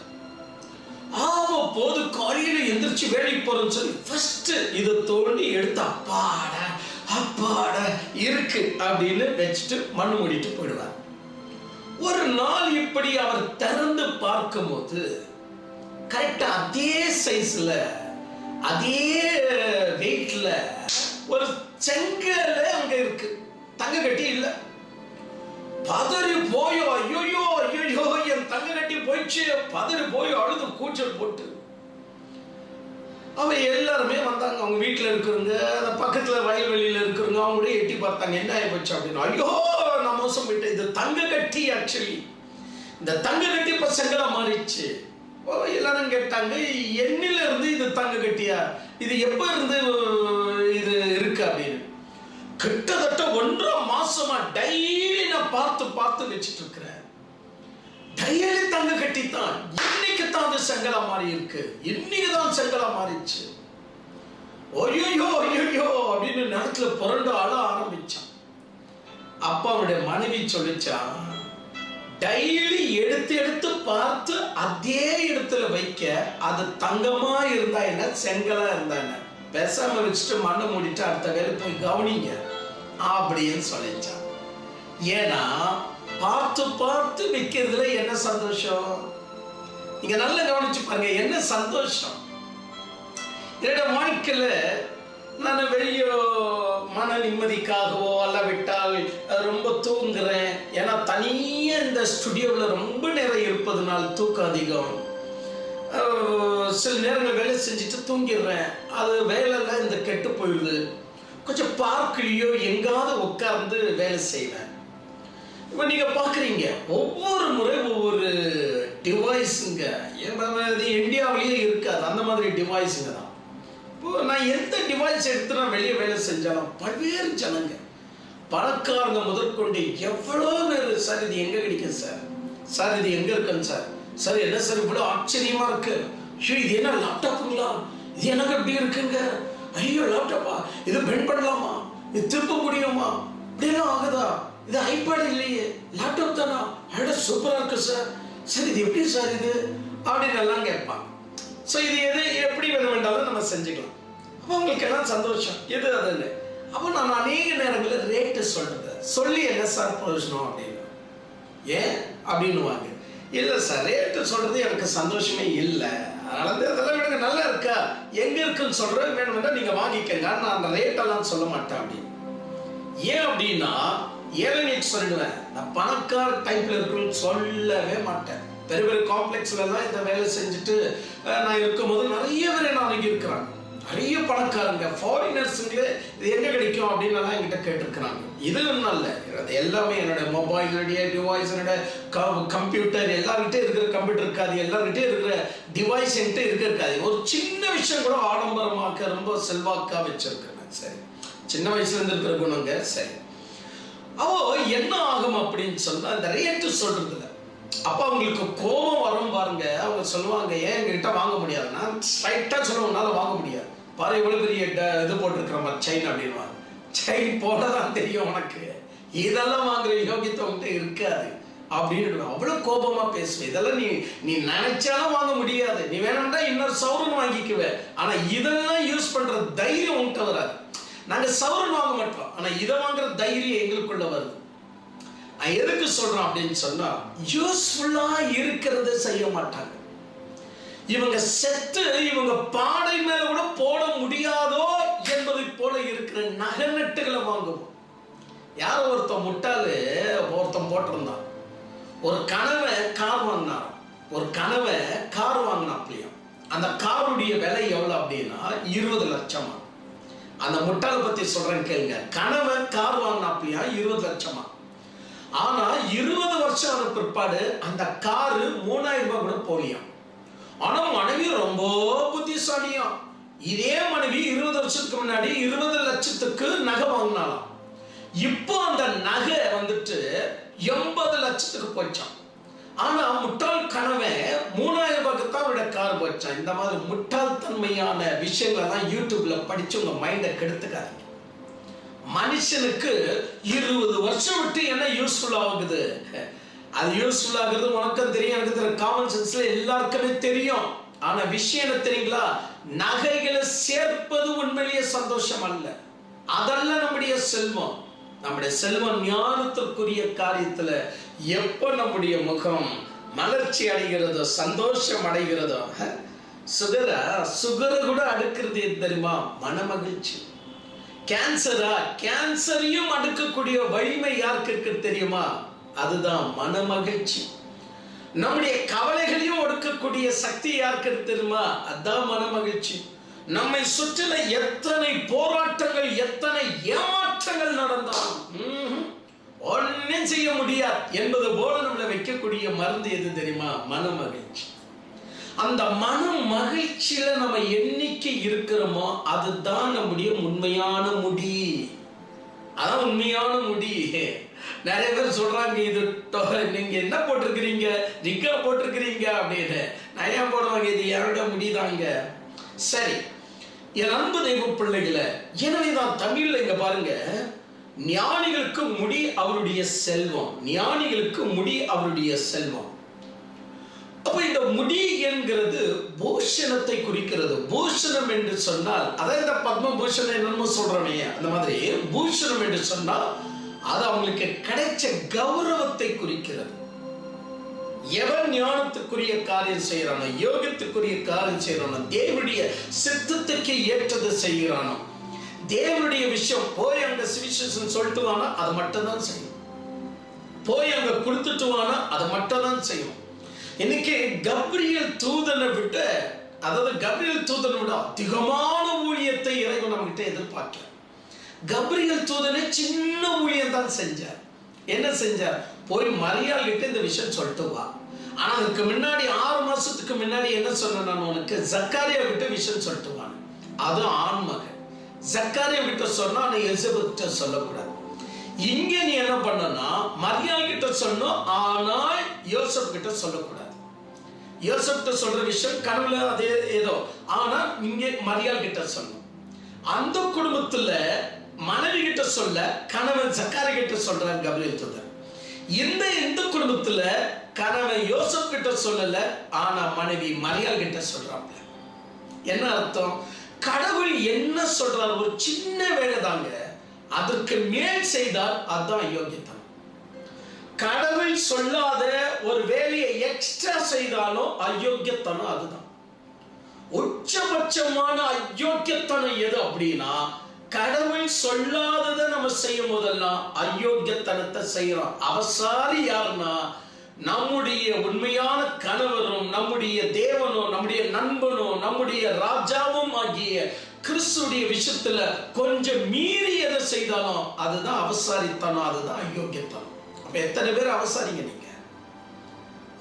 போது காலையில எந்திரிச்சு வேலைக்கு போறோம்னு சொல்லி ஃபர்ஸ்ட் இதை தோண்டி எடுத்து அப்பாட இருக்கு அப்படின்னு வச்சுட்டு மண்ணு மூடிட்டு போயிடுவார். ஒரு நாள் இப்படி அவர் திறந்து பார்க்கும் போது கரெக்டா அதே சைஸ்ல அதே வெயிட்ல ஒரு செங்கல் அங்க இருக்கு, தங்க கட்டி இல்ல. பதறி போயோ, ஐயோ என் தங்க கட்டி போயிடுச்சு, பதறி போய் அழுது கூச்சல் போட்டு அவங்க எல்லாருமே வந்தாங்க. அவங்க வீட்டுல இருக்கிறவங்க, அந்த பக்கத்துல வயல்வெளியில இருக்கிறவங்க, அவங்களே எட்டி பார்த்தாங்க, என்ன ஆகி போச்சு அப்படின்னு. ஐயோ, நான் மோசம் போயிட்டேன், இந்த தங்க கட்டி ஆக்சுவலி இந்த தங்க கட்டி இப்ப செங்கலா மாறிடுச்சு. எல்லாரும் கேட்டாங்க, என்னில இருந்து இது தங்க கட்டியா, இது எப்ப இருந்து இது இருக்கு அப்படின்னு. கிட்டத்தட்ட 1.5 மாசமா டெய்லி நான் பார்த்து பார்த்து வச்சுட்டு இருக்கிறேன். டெய்லி தங்க கட்டித்தான். இன்னைக்கு தான் அது செங்கலா மாறி இருக்கு. இன்னைக்கு தான் செங்கலா மாறிச்சு. ஐயோ ஐயோ அப்படின்னு நேரத்துல புரண்டு அழ ஆரம்பிச்சான். அப்பா அவனுடைய மனைவி சொல்லிச்சா, டெய்லி எடுத்து எடுத்து பார்த்து அதே இடத்துல வைக்க, அது தங்கமா இருந்தா என்ன, செங்கலா இருந்தா என்ன, பேசாம வச்சுட்டு மண்ணை மூடிட்டு அடுத்த வேலை போய் கவனிங்க அப்படின்னு சொல்லிச்சான். ஏன்னா பார்த்து பார்த்து வைக்கிறதுல என்ன சந்தோஷம். நீங்க நல்லா கவனிச்சு பாருங்க, என்ன சந்தோஷம். என்னோட வாழ்க்கையில நான் வெளியே மன நிம்மதிக்காகவோ அல்லாவிட்டால் ரொம்ப தூங்குறேன். ஏன்னா தனியா இந்த ஸ்டுடியோவில் ரொம்ப நேரம் இருப்பதுனால தூக்கம் அதிகம். சில நேரங்கள் வேலை செஞ்சுட்டு தூங்கிடுறேன். அது வேலைலாம் இந்த கெட்டு போயிடுது. கொஞ்சம் பார்க்கலையோ எங்காவது உட்கார்ந்து வேலை செய்வேன். இப்போ நீங்க பாக்குறீங்க, ஒவ்வொரு முறை ஒவ்வொரு டிவைஸுங்க இந்தியாவிலேயே இருக்காது. அந்த மாதிரி டிவைஸுங்க தான். இப்போ நான் எந்த டிவைஸ் எடுத்து நான் வெளியே வேலை செஞ்சாலும் பல்வேறு ஜனங்க, பணக்காரங்க முதற்கொண்டு எவ்வளோ பேர், சார் இது எங்க கிடைக்கும் சார், சார் இது எங்க இருக்குன்னு சார், சார் என்ன சார் இவ்வளோ ஆச்சரியமா இருக்கு, ஐயோ இது என்ன லேப்டாப்புங்களா, இது எனக்கு எப்படி இருக்குங்க, ஐயோ லேப்டாப்பா, இது பெண்ட் பண்ணலாமா, இது திருப்ப முடியுமா, இப்படியெல்லாம் ஆகுதா, இது ஐபேட் இல்லையே லேப்டாப் தானா, அட சூப்பரா இருக்கு சார், சார் இது எப்படி சார் இது அப்படின்னு எல்லாம் கேட்பாங்க. ஸோ இது எது எப்படி வேணுமென்றாலும் நம்ம செஞ்சுக்கலாம். அப்போ உங்களுக்கு எல்லாம் சந்தோஷம், எது அதுன்னு. அப்போ நான் அநேக நேரங்களில் ரேட்டு சொல்றது, சொல்லி என்ன சார் பிரயோஜனம் அப்படின்னு, ஏன் அப்படின்னுவாங்க. இல்லை சார் ரேட்டு சொல்றது எனக்கு சந்தோஷமே இல்லை, அதனால அதெல்லாம் எனக்கு நல்லா இருக்கா, எங்க இருக்குன்னு சொல்றது வேணும்னா நீங்க வாங்கிக்கங்க, நான் அந்த ரேட்டெல்லாம் சொல்ல மாட்டேன் அப்படின்னு. ஏன் அப்படின்னா ஏழைக்கு சொல்லிடுவேன், நான் பணக்கார டைப்ல இருக்குன்னு சொல்லவே மாட்டேன். பெரிய பெரிய காம்ப்ளெக்ஸ்ல எல்லாம் இந்த வேலை செஞ்சுட்டு நான் இருக்கும்போது நிறைய பேர் நான் இங்கே இருக்கிறாங்க, நிறைய பணக்காரங்க ஃபாரினர்ஸுங்களே இது எங்க கிடைக்கும் அப்படின்னு எல்லாம் என்கிட்ட கேட்டிருக்கிறாங்க. இது ஒன்றும் இல்லை, எல்லாமே என்னோட மொபைலுடைய டிவைஸ், என்னோட கம்ப்யூட்டர், எல்லார்கிட்டே இருக்கிற கம்ப்யூட்டர் இருக்காது, எல்லார்கிட்டே இருக்கிற டிவைஸ் என்கிட்ட இருக்காது. ஒரு சின்ன விஷயம் கூட ஆடம்பரமாக்க ரொம்ப செல்வாக்கா வச்சிருக்கிறேன். சரி, சின்ன வயசுல இருந்து இருக்கிற குணங்க. சரி, அவோ என்ன ஆகும் அப்படின்னு சொன்னா இந்த ரேட்டு சொல்றதுல அப்ப அவங்களுக்கு கோபம் வரும் பாருங்க. அவங்க சொல்லுவாங்க, ஏன் எங்ககிட்ட வாங்க முடியாதுன்னா, ஸ்ட்ரைட்டா சொல்லுவனால வாங்க முடியாது, பாரு இவ்வளவு பெரிய இது போட்டிருக்கிற மாதிரி செயின் அப்படின்வாங்க. செயின் போடதான் தெரியும் உனக்கு, இதெல்லாம் வாங்குற யோகியத்தை உங்ககிட்ட இருக்காது அப்படின்னு அவ்வளவு கோபமா பேசுவேன். இதெல்லாம் நீ நினைச்சாலும் வாங்க முடியாது, நீ வேணும்னா இன்னொரு சௌரன் வாங்கிக்குவே, ஆனா இதெல்லாம் யூஸ் பண்ற தைரியம் உங்ககிட்ட வராது. நாங்க சௌரன் வாங்க மாட்டோம், ஆனா இதை வாங்குற தைரியம் எங்களுக்குள்ள வருது. நான் எதுக்கு சொல்றேன் அப்படின்னு சொன்னா, யூஸ்ஃபுல்லா இருக்கிறத செய்ய மாட்டாங்க. இவங்க செத்து இவங்க பாடை மேல கூட போட முடியாதோ என்பதை போல இருக்கிற நகை நட்டுகளை வாங்குவோம். யாரோ ஒருத்தன் முட்டாளு ஒருத்தன் போட்டிருந்தான், ஒரு கனவை கார் வாங்கினான், ஒரு கனவை கார் வாங்கினாப்லையும். அந்த காருடைய விலை எவ்வளவு அப்படின்னா 20 லட்சமா. அந்த முட்டாளை பத்தி சொல்றேன் கேளுங்க. கனவை கார் வாங்கினாப்லையா 20 லட்சமா. ஆனா 20 வருஷம் ஆன பிற்பாடு அந்த காரு 3000 ரூபாய் கூட போலியாம். ஆனா மனைவி ரொம்ப புத்திசாலியாம். இதே மனைவி 20 வருஷத்துக்கு முன்னாடி 20 லட்சத்துக்கு நகை வாங்கினாலாம். இப்போ அந்த நகை வந்துட்டு 80 லட்சத்துக்கு போச்சான். ஆனா முட்டாள் கனவை 3000 ரூபாய்க்கு தான் அவருடைய கார் போச்சான். இந்த மாதிரி முட்டாள்தன்மையான விஷயங்களை தான் யூடியூப்ல படிச்சு உங்க மைண்டை கெடுத்துக்காதீங்க. மனுஷனுக்கு 20 வருஷம் விட்டு என்ன யூஸ்ஃபுல் ஆகுது, அது யூஸ்ஃபுல் ஆகுது உனக்கும் தெரியும், எனக்கு தெரியும், காமன் சென்ஸ்ல எல்லாருக்குமே தெரியும். ஆனா விஷயம் என்ன தெரியுங்களா, நகைகளை சேர்ப்பது உண்மையிலேயே சந்தோஷம் அல்ல, அதெல்லாம் நம்முடைய செல்வம். நம்முடைய செல்வம் ஞானத்திற்குரிய காரியத்துல எப்ப நம்முடைய முகம் மலர்ச்சி அடைகிறதோ, சந்தோஷம் அடைகிறதோ, சுகரை கூட அடுக்கிறது தெரியுமா, மனமகிழ்ச்சி. கேன்சரையும் அடுக்கக்கூடிய வலிமை யாருக்கு இருக்கு தெரியுமா, அதுதான் மனமகிழ்ச்சி. நம்முடைய கவலைகளையும் ஒடுக்கக்கூடிய சக்தி யாருக்கு தெரியுமா, அதுதான் மனமகிழ்ச்சி. நம்மை சுற்றில எத்தனை போராட்டங்கள், எத்தனை ஏமாற்றங்கள் நடந்தாலும் ஒன்னும் செய்ய முடியாது என்பது போல நம்மளை வைக்கக்கூடிய மருந்து எது தெரியுமா, மனமகிழ்ச்சி. அந்த மன மகிழ்ச்சியில நம்ம என்னைக்கு இருக்கிறோமோ அதுதான் நம்முடைய உண்மையான முடி. அதான் உண்மையான முடி. நிறைய பேர் சொல்றாங்க, இது நீங்க என்ன போட்டிருக்கிறீங்க, நிக்கா போட்டிருக்கிறீங்க அப்படின்னு. நிறைய போடுவாங்க, இது யாரோட முடிதாங்க. சரி, என் அன்பு தெய்வ பிள்ளைகளை, எனவேதான் தமிழ்ல இங்க பாருங்க, ஞானிகளுக்கு முடி அவருடைய செல்வம். ஞானிகளுக்கு முடி அவருடைய செல்வம். அப்ப இந்த முடி என்கிறது பூஷணத்தை குறிக்கிறது. பூஷணம் என்று சொன்னால், அதான் இந்த பத்ம பூஷணம் என்னமோ சொல்றோமே, அந்த மாதிரி பூஷணம் என்று சொன்னால் அது அவங்களுக்கு கிடைச்ச கௌரவத்தை குறிக்கிறது. எவன் ஞானத்துக்குரிய காரியம் செய்யறானோ, யோகத்துக்குரிய காரியம் செய்யறானோ, தேவனுடைய சித்தத்துக்கு ஏற்றது செய்கிறானோ, தேவனுடைய விஷயம் போய் அங்க சுவிசேஷம் சொல்லிட்டு வானா அதை மட்டும் தான் செய்யும். போய் அங்க கொடுத்துட்டு வானா அதை மட்டும் தான் செய்யும். இன்னைக்கு கப்ரியேல் தூதனை விட, அதாவது கப்ரியேல் தூதனை விட அதிகமான ஊழியத்தை இறைவன் நம்ம கிட்ட எதிர்பார்க்கிறார். கப்ரியேல் தூதனை சின்ன ஊழியம் தான் செஞ்சார். என்ன செஞ்சார்? போய் மரியாள் கிட்ட இந்த விஷயம் சொல்லிட்டு வா. ஆனா அதுக்கு முன்னாடி 6 மாசத்துக்கு முன்னாடி என்ன சொன்ன, நான் உனக்கு ஜக்காரியா விட்டு விஷயம் சொல்லிட்டு வான். அது ஆண்மகன். ஜக்காரியா விட்டு சொன்னா நீ எலிசபெத் சொல்லக்கூடாது. இங்க நீ என்ன பண்ணனா, மரியாள் கிட்ட சொன்னோம், ஆனால் யோசப் கிட்ட சொல்லக்கூடாது. யோசப் சொல்ற விஷயம் கனவுல அதே ஏதோ, ஆனா இங்க மரியாள் கிட்ட சொன்னோம். அந்த குடும்பத்துல மனைவி கிட்ட சொல்ல, கணவன் ஜக்காரியா கிட்ட சொல்றார் கப்ரியேல் தூதன். இந்த குடும்பத்துல கணவன் யோசப் கிட்ட சொல்லல, ஆனா மனைவி மரியாள் கிட்ட சொல்றாங்க. என்ன அர்த்தம்? கடவுள் என்ன சொல்றார்? ஒரு சின்ன வேலை தாங்க, அதற்கு மேல் செய்தால் அதுதான் யோகியத்தனம். கடவுள் சொல்லாத ஒரு வேலையை எக்ஸ்ட்ரா செய்தாலும் அயோக்கியத்தனம். அதுதான் உச்சபட்சமான அயோக்கியத்தனம். எது அப்படின்னா, கடவுள் சொல்லாததை நம்ம செய்யும் போதெல்லாம் அயோக்கியத்தனத்தை செய்யறோம். அவசாரி யாருன்னா, நம்முடைய உண்மையான கணவரும், நம்முடைய தேவனும், நம்முடைய நண்பனும், நம்முடைய ராஜாவும் ஆகிய கிறிஸ்துடைய விஷயத்துல கொஞ்சம் மீறி எதை செய்தாலும் அதுதான் அவசாரித்தனம், அதுதான் அயோக்கியத்தனம். அப்ப எத்தனை பேர் அவசாரிங்க நீங்க?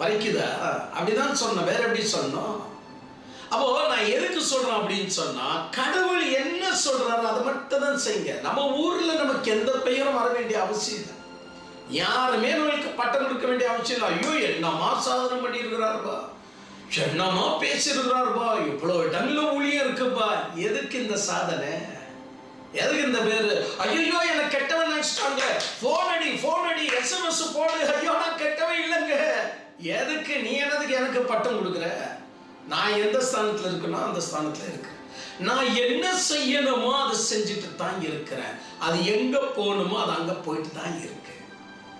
வரைக்குதா? அப்படிதான் சொன்ன, வேற எப்படி சொன்னோம்? அப்போ நான் எதுக்கு சொல்றேன் அப்படின்னு சொன்னா, கடவுள் என்ன சொல்றாரு அதை மட்டும் தான் செய்யுங்க. நம்ம ஊர்ல நமக்கு எந்த பெயரும் வர வேண்டிய அவசியம் இல்லை. யாருமே நம்மளுக்கு பட்டம் கொடுக்க வேண்டிய அவசியம் இல்லை. ஐயோ என்னமா சாதனை பண்ணி இருக்கிறாருப்பா, என்னமா பேசிருக்கிறாருப்பா, இவ்வளவு இடங்கள்ல ஊழியம் இருக்குப்பா. எதுக்கு இந்த சாதனை? எதுக்கு இந்த பேரு? ஐயோ என்ன கெட்டவன் நினைச்சிட்டாங்க, போன் அடி எஸ்எம்எஸ் போடு, ஐயோ நான் கெட்டவன் இல்லைங்க. எதுக்கு நீ என்னதுக்கு எனக்கு பட்டம் கொடுக்குற? நான் எந்த ஸ்தானத்துல இருக்கணும் அந்த ஸ்தானத்துல இருக்கிறேன். நான் என்ன செய்யணுமோ அதை செஞ்சுட்டு தான் இருக்கிறேன். அது எங்க போகணுமோ அது அங்க போயிட்டு தான் இருக்கு.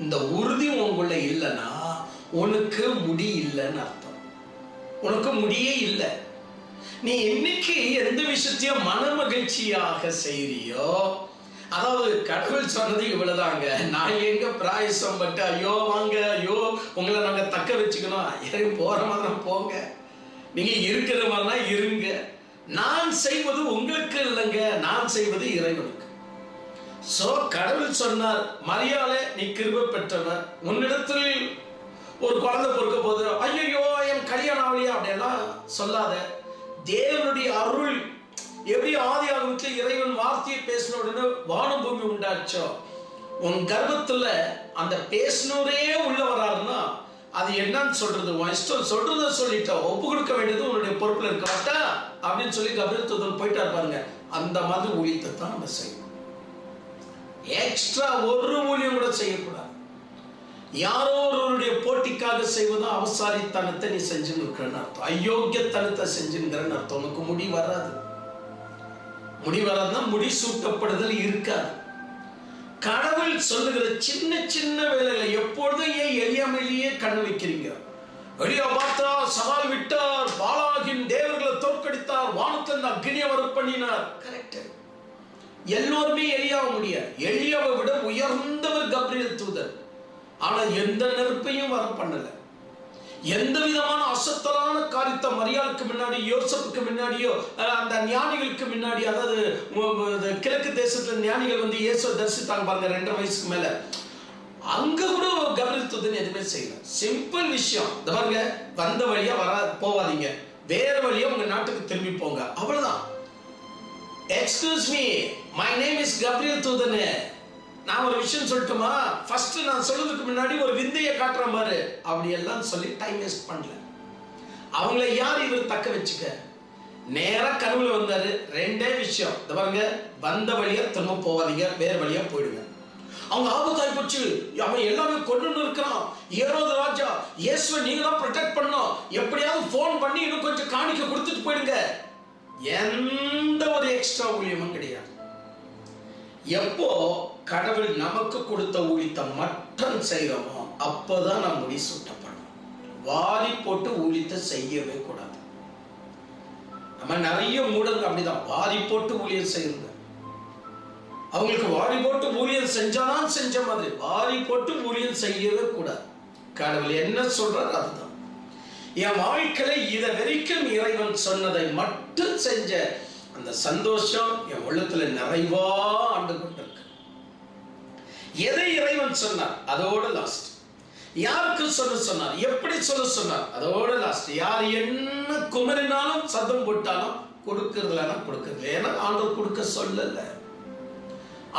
இந்த உறுதி உங்களுக்குள்ள இல்லைன்னா உனக்கு முடி இல்லைன்னு அர்த்தம். உனக்கு முடியே இல்லை. நீ இன்னைக்கு எந்த விஷயத்தையும் மன மகிழ்ச்சியாக செய்யறியோ, அதாவது கடவுள் சொன்னது இவ்வளவுதாங்க, நான் எங்க பிராயசம் பட்டு ஐயோ வாங்க, ஐயோ உங்களை நாங்க தக்க வச்சுக்கணும், போற மாதிரி போங்க, நீங்க இருக்கிற மாதிரினா இருங்க. நான் செய்வது உங்களுக்கு இல்லைங்க, நான் செய்வது இறைவனுக்கு. சோ கடவுள் சொன்னார், மரியாளே நீ கிருபை பெற்றவர், உன்னிடத்தில் ஒரு குழந்தை பொறுக்க போது ஐயோ என் கல்யாணம் ஆகலையா அப்படியெல்லாம் சொல்லாத. தேவனுடைய அருள் எப்படி ஆதி ஆகமத்தில் இறைவன் வார்த்தையை பேசின உடனே வானம் பூமி உண்டாச்சோ, உன் கர்ப்பத்துல அந்த பேசினோரே உள்ள வராருன்னா அது என்னன்னு சொல்றது? உன் இஷ்டம், சொல்றத சொல்லிட்டா ஒப்பு கொடுக்க வேண்டியது உன்னுடைய பொறுப்புல இருக்க மாட்டா அப்படின்னு சொல்லி கபிரியேல் தூதன் போயிட்டா பாருங்க. அந்த மாதிரி ஊழியத்தை தான் நம்ம செய்யணும். எக்ஸ்ட்ரா ஒரு ஊழியம் கூட செய்யக்கூடாது. யாரோ ஒருவருடைய போட்டிக்காக செய்வதும் அவசாரித்தனத்தை நீ செஞ்சுன்னு இருக்கிறன்னு அர்த்தம், அயோக்கியத்தனத்தை செஞ்சுங்கிறன்னு அர்த்தம். உனக்கு முடி வராது. முடி வராதுன்னா முடி சூட்டப்படுதல் இருக்காது. கடவுள் சொல்லுகிற சின்ன சின்ன வேலையில எப்பொழுதும் ஏன் எளியாமையிலேயே கண்ணு வைக்கிறீங்க? எளியா பார்த்தா சவால் விட்டார், பாலாகின் தேவர்களை தோற்கடித்தார், வானத்திலிருந்து அக்னியை வரப்பண்ணினார். கரெக்ட். எல்லோருமே எளியாக முடியாது. எளியாவை விட உயர்ந்தவர் கப்ரியேல் தூதர். ஆனா எந்த நெருப்பையும் வர பண்ணல. எந்த விதமான அசத்தலான காரியத்தை மரியாளுக்கு முன்னாடி, யோசப்புக்கு முன்னாடியோ, அந்த ஞானிகளுக்கு முன்னாடி, அதாவது கிழக்கு தேசத்துல ஞானிகள் வந்து இயேசுவை தரிசித்தாங்க பாருங்க 2.5 வயசுக்கு மேல. அங்க கூட கபிரியேல் தூதன் எதுவுமே செய்யல. சிம்பிள் விஷயம். இந்த பாருங்க, வந்த வழியா போவாதீங்க, வேற வழியா உங்க நாட்டுக்கு திரும்பி போங்க, அவ்வளவுதான். Excuse me, my name is Gabriel தூதனே, நான் ஒரு விஷயம் சொல்லட்டுமா, ஃபர்ஸ்ட் நான் சொல்றதுக்கு முன்னாடி ஒரு விந்தையை காட்டுறேன் பாரு, அப்படி எல்லாம் சொல்லி டைம் வேஸ்ட் பண்ணல. அவங்கள யார் இவர் தக்க வச்சுக்க, நேரா கனவுல வந்தாரு. ரெண்டே விஷயம், இந்த பாருங்க, வந்த வழியா திரும்ப போவாதீங்க, வேற வழியா போயிடுங்க. அவங்க ஆபத்தாய் போச்சு, அவன் எல்லாமே கொண்டு இருக்கிறான், ஏரோது ராஜா, இயேசுவை நீங்க தான் ப்ரொடெக்ட் பண்ணணும், எப்படியாவது போன் பண்ணி இன்னும் கொஞ்சம் காணிக்க கொடுத்துட்டு போயிடுங்க. எந்த ஒரு எக்ஸ்ட்ரா ஊழியமும் கிடையாது. எப்போ கடவுள் நமக்கு கொடுத்த ஊழியத்தை மட்டும் செய்யறோமோ அப்பதான் நாம் முடி சூட்டப்படும். வாரி போட்டு ஊழியத்தை செய்யவே கூடாது. நம்ம நிறைய மூடங்க அப்படிதான் வாரி போட்டு ஊழியர் செய்யுங்க. அவங்களுக்கு வாரி போட்டு ஊழியர் செஞ்சாதான் செஞ்ச மாதிரி, வாரி போட்டு ஊழியர் செய்யவே கூடாது. கடவுள் என்ன சொல்றாரு அதுதான். என் வாழ்க்கையில இதை வரைக்கும் இறைவன் சொன்னதை மட்டும் செஞ்ச அந்த சந்தோஷம் என் உள்ளத்துல நிறைவா ஆண்டு கொண்டிருக்கு. எதை இறைவன் சொன்னார் அதோட லாஸ்ட், யாருக்கு சொல்ல சொன்னார், எப்படி சொல்ல சொன்னார் அதோட லாஸ்ட். யார் என்ன குமரினாலும் சத்தம் போட்டாலும் கொடுக்கறதுலன்னா கொடுக்கறது. ஏன்னா ஆண்டவர் கொடுக்க சொல்லல,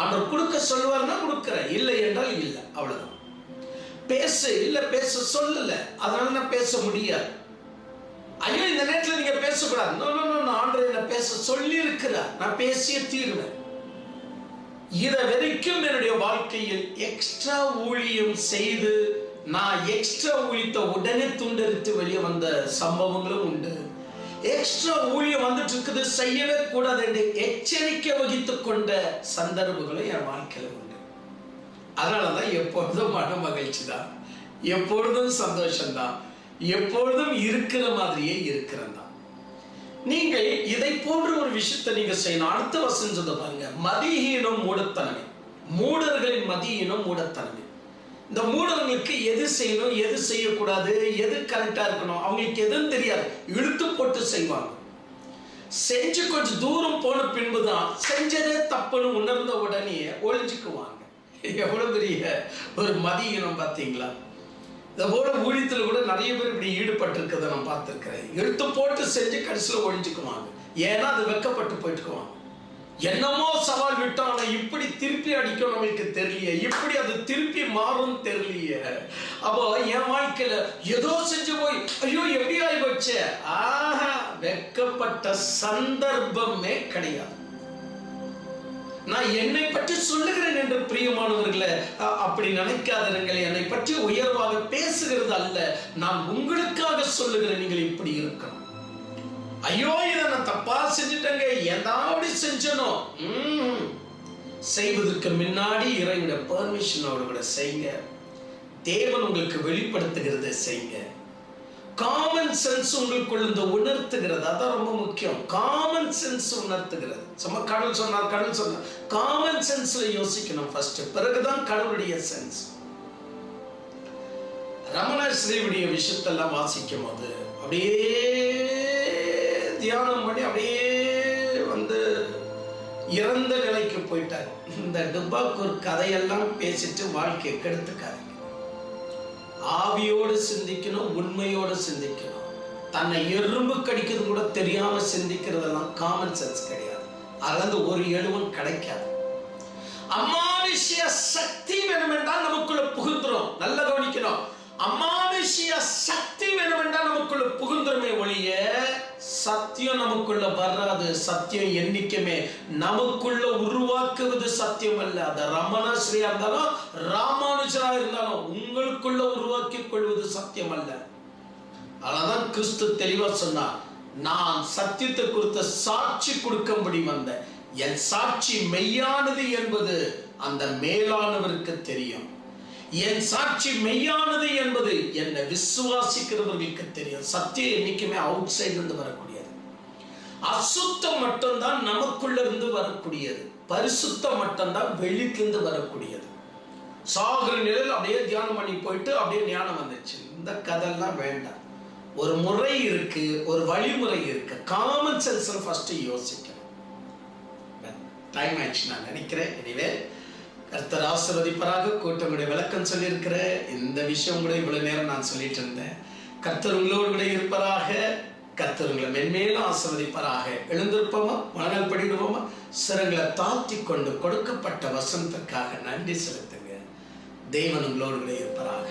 ஆண்டவர் கொடுக்க சொல்லுவார்னா கொடுக்கிறேன், இல்லை என்றால் இல்லை, அவ்வளவுதான். பேச இல்ல பேச சொல்லல, அதனால நான் பேச முடியாது. ஐயோ இந்த நேரத்தில் நீங்க பேசக்கூடாது, ஆண்டவர் என்ன பேச சொல்லி இருக்கிறார், நான் பேசிய தீர்வேன். இத வரைக்கும் என்னுடைய வாழ்க்கையில் எக்ஸ்ட்ரா ஊழியம் செய்து நான் எக்ஸ்ட்ரா ஊழியத்தை உடனே துண்டெடுத்து வெளியே வந்த சம்பவங்களும் உண்டு. எக்ஸ்ட்ரா ஊழியம் வந்துட்டு இருக்குது, செய்யவே கூடாது என்று எச்சரிக்கை வகித்துக் கொண்ட சந்தர்ப்பங்களும் என் வாழ்க்கையில உண்டு. அதனாலதான் எப்பொழுதும் மன மகிழ்ச்சி தான், எப்பொழுதும் சந்தோஷம்தான், எப்பொழுதும் இருக்கிற மாதிரியே இருக்கிறதா. நீங்கள் இதை போன்ற ஒரு விஷயத்தை நீங்க செய்யணும். அடுத்த வசனம் சொல்ல பாருங்க, மதியீனம் மூடத்தனமே. மூடர்களின் மதியீனம் மூடத்தனமே. இந்த மூடர்களுக்கு எது செய்யணும் எது செய்யக்கூடாது, எது கரெக்டா இருக்கணும் அவங்களுக்கு எதுவும் தெரியாது, இழுத்து போட்டு செய்வாங்க. செஞ்சு கொஞ்சம் தூரம் போன பின்புதான் செஞ்சதே தப்புன்னு உணர்ந்த உடனே ஒழிஞ்சுக்குவாங்க. எவ்வளவு பெரிய ஒரு மதியீனம் பார்த்தீங்களா? இந்த போல ஊழியத்தில் கூட நிறைய பேர் இப்படி ஈடுபட்டு இருக்கிறத நான் பார்த்திருக்கிறேன். எடுத்து போட்டு செஞ்சு கடைசியில் ஒழிஞ்சுக்குவாங்க. ஏன்னா அது வெக்கப்பட்டு போயிட்டுக்குவாங்க. என்னமோ சவால் விட்டோம், ஆனா இப்படி திருப்பி அடிக்கும் நம்மளுக்கு தெரியலையே, இப்படி அது திருப்பி மாறும் தெரியலையே. அப்போ என் வாழ்க்கையில ஏதோ செஞ்சு போய் ஐயோ எப்படி ஆகி போச்சு, வெக்கப்பட்ட சந்தர்ப்பமே கிடையாது. நான் என்னை பற்றி சொல்லுகிறேன் என்று பிரியமானவர்களே, அப்படி நினைக்காதீர்கள். என்னை பற்றி உயர்வாக பேசுகிறது அல்ல, நான் உங்களுக்காக சொல்லுகிறேன். நீங்கள் இப்படி இருக்கணும். ஐயோ இதை நான் தப்பா செஞ்சுட்டேங்க, ஏதாவது செஞ்சனும் செய்வதற்கு முன்னாடி இறைவனுடைய பெர்மிஷனோடு கூட செய்யுங்க. தேவன் உங்களுக்கு வெளிப்படுத்துகிறத செய்யுங்க. காமன் சென்ஸ் உங்களுக்குள்ள இந்த உணர்த்துகிறது, அதான் ரொம்ப முக்கியம். காமன் சென்ஸ் உணர்த்துகிறது. சும்மா கடவுள் சொன்னார் காமன் சென்ஸ்ல யோசிக்கணும் ஃபர்ஸ்ட், பிறகுதான் கடவுளுடைய சென்ஸ். ரமணஸ்ரீவுடைய விஷயத்தெல்லாம் வாசிக்கும் போது அப்படியே தியானம் பண்ணி அப்படியே வந்து இறந்த நிலைக்கு போயிட்டார். இந்த டுபாக்கூர் கதையெல்லாம் பேசிட்டு வாழ்க்கையை கெடுத்துக்காரு. ஆவியோடு சிந்திக்கணும், உண்மையோடு சிந்திக்கணும். தன்னை எறும்பு கடிக்கிறது கூட தெரியாம சிந்திக்கிறதெல்லாம் காமன் சென்ஸ் கிடையாது. அதுல ஒரு எழுவும் கிடைக்காது. அமானுஷ்ய சக்தி வேணும் என்றால் நமக்குள்ள புகுந்துரும். நல்ல கவனிக்கணும், அமானுஷ்ய சக்தி வேணும் என்றால் நமக்குள்ள புகுந்துருமே ஒழிய சத்தியம் நமக்குள்ள வராது. சத்தியம் என்னைக்குமே நமக்குள்ள உருவாக்குவது சத்தியம் அல்ல. அது ரமணஸ்ரீயா இருந்தாலும் ராமானுஜரா இருந்தாலும் உங்களுக்குள்ள உருவாக்கி கொள்வது சத்தியம் அல்ல. அதனால்தான் கிறிஸ்து தெளிவா சொன்னார், நான் சத்தியத்தை குறித்த சாட்சி கொடுக்கும்படி வந்த, என் சாட்சி மெய்யானது என்பது அந்த மேலானவருக்கு தெரியும். என் சாட்சி மெய்யானது என்பது என்னை விசுவாசிக்கிறவர்களுக்கு தெரியும். சத்தியம் என்னைக்குமே அவுட் சைடு இருந்து வரக்கூடியது. அசுத்தம் மட்டும்தான் நமக்குள்ள இருந்து வரக்கூடியது. பரிசுத்தம் மட்டும்தான் வெளிக்கிருந்து வரக்கூடியது. சாகர நிலையில் அப்படியே தியானம் பண்ணி போயிட்டு அப்படியே ஞானம் வந்துச்சு. இந்த கதையெல்லாம் வேண்டாம். ஒரு முறை இருக்கு, ஒரு வழிமுறை இருக்கு. காமன் சென்ஸ் ஃபர்ஸ்ட் யோசிக்கணும். டைம் ஆயிடுச்சு நான் நினைக்கிறேன். எனவே கர்த்தர் ஆசீர்வதிப்பாராக. கூட்டமுடைய விளக்கம் சொல்லியிருக்கிற இந்த விஷயம் கூட இவ்வளவு நேரம் நான் சொல்லிட்டு இருந்தேன். கர்த்தர் உங்களோடு கூட இருப்பாராக. கர்த்தர் உங்களை மென்மேலும் ஆசீர்வதிப்பாராக. எழுந்திருப்போமா, மணல் படிடுவோமா, சிரங்களை தாழ்த்தி கொண்டு கொடுக்கப்பட்ட வசனத்திற்காக நன்றி செலுத்துங்க. தேவன் உங்களோடு கூட இருப்பாராக.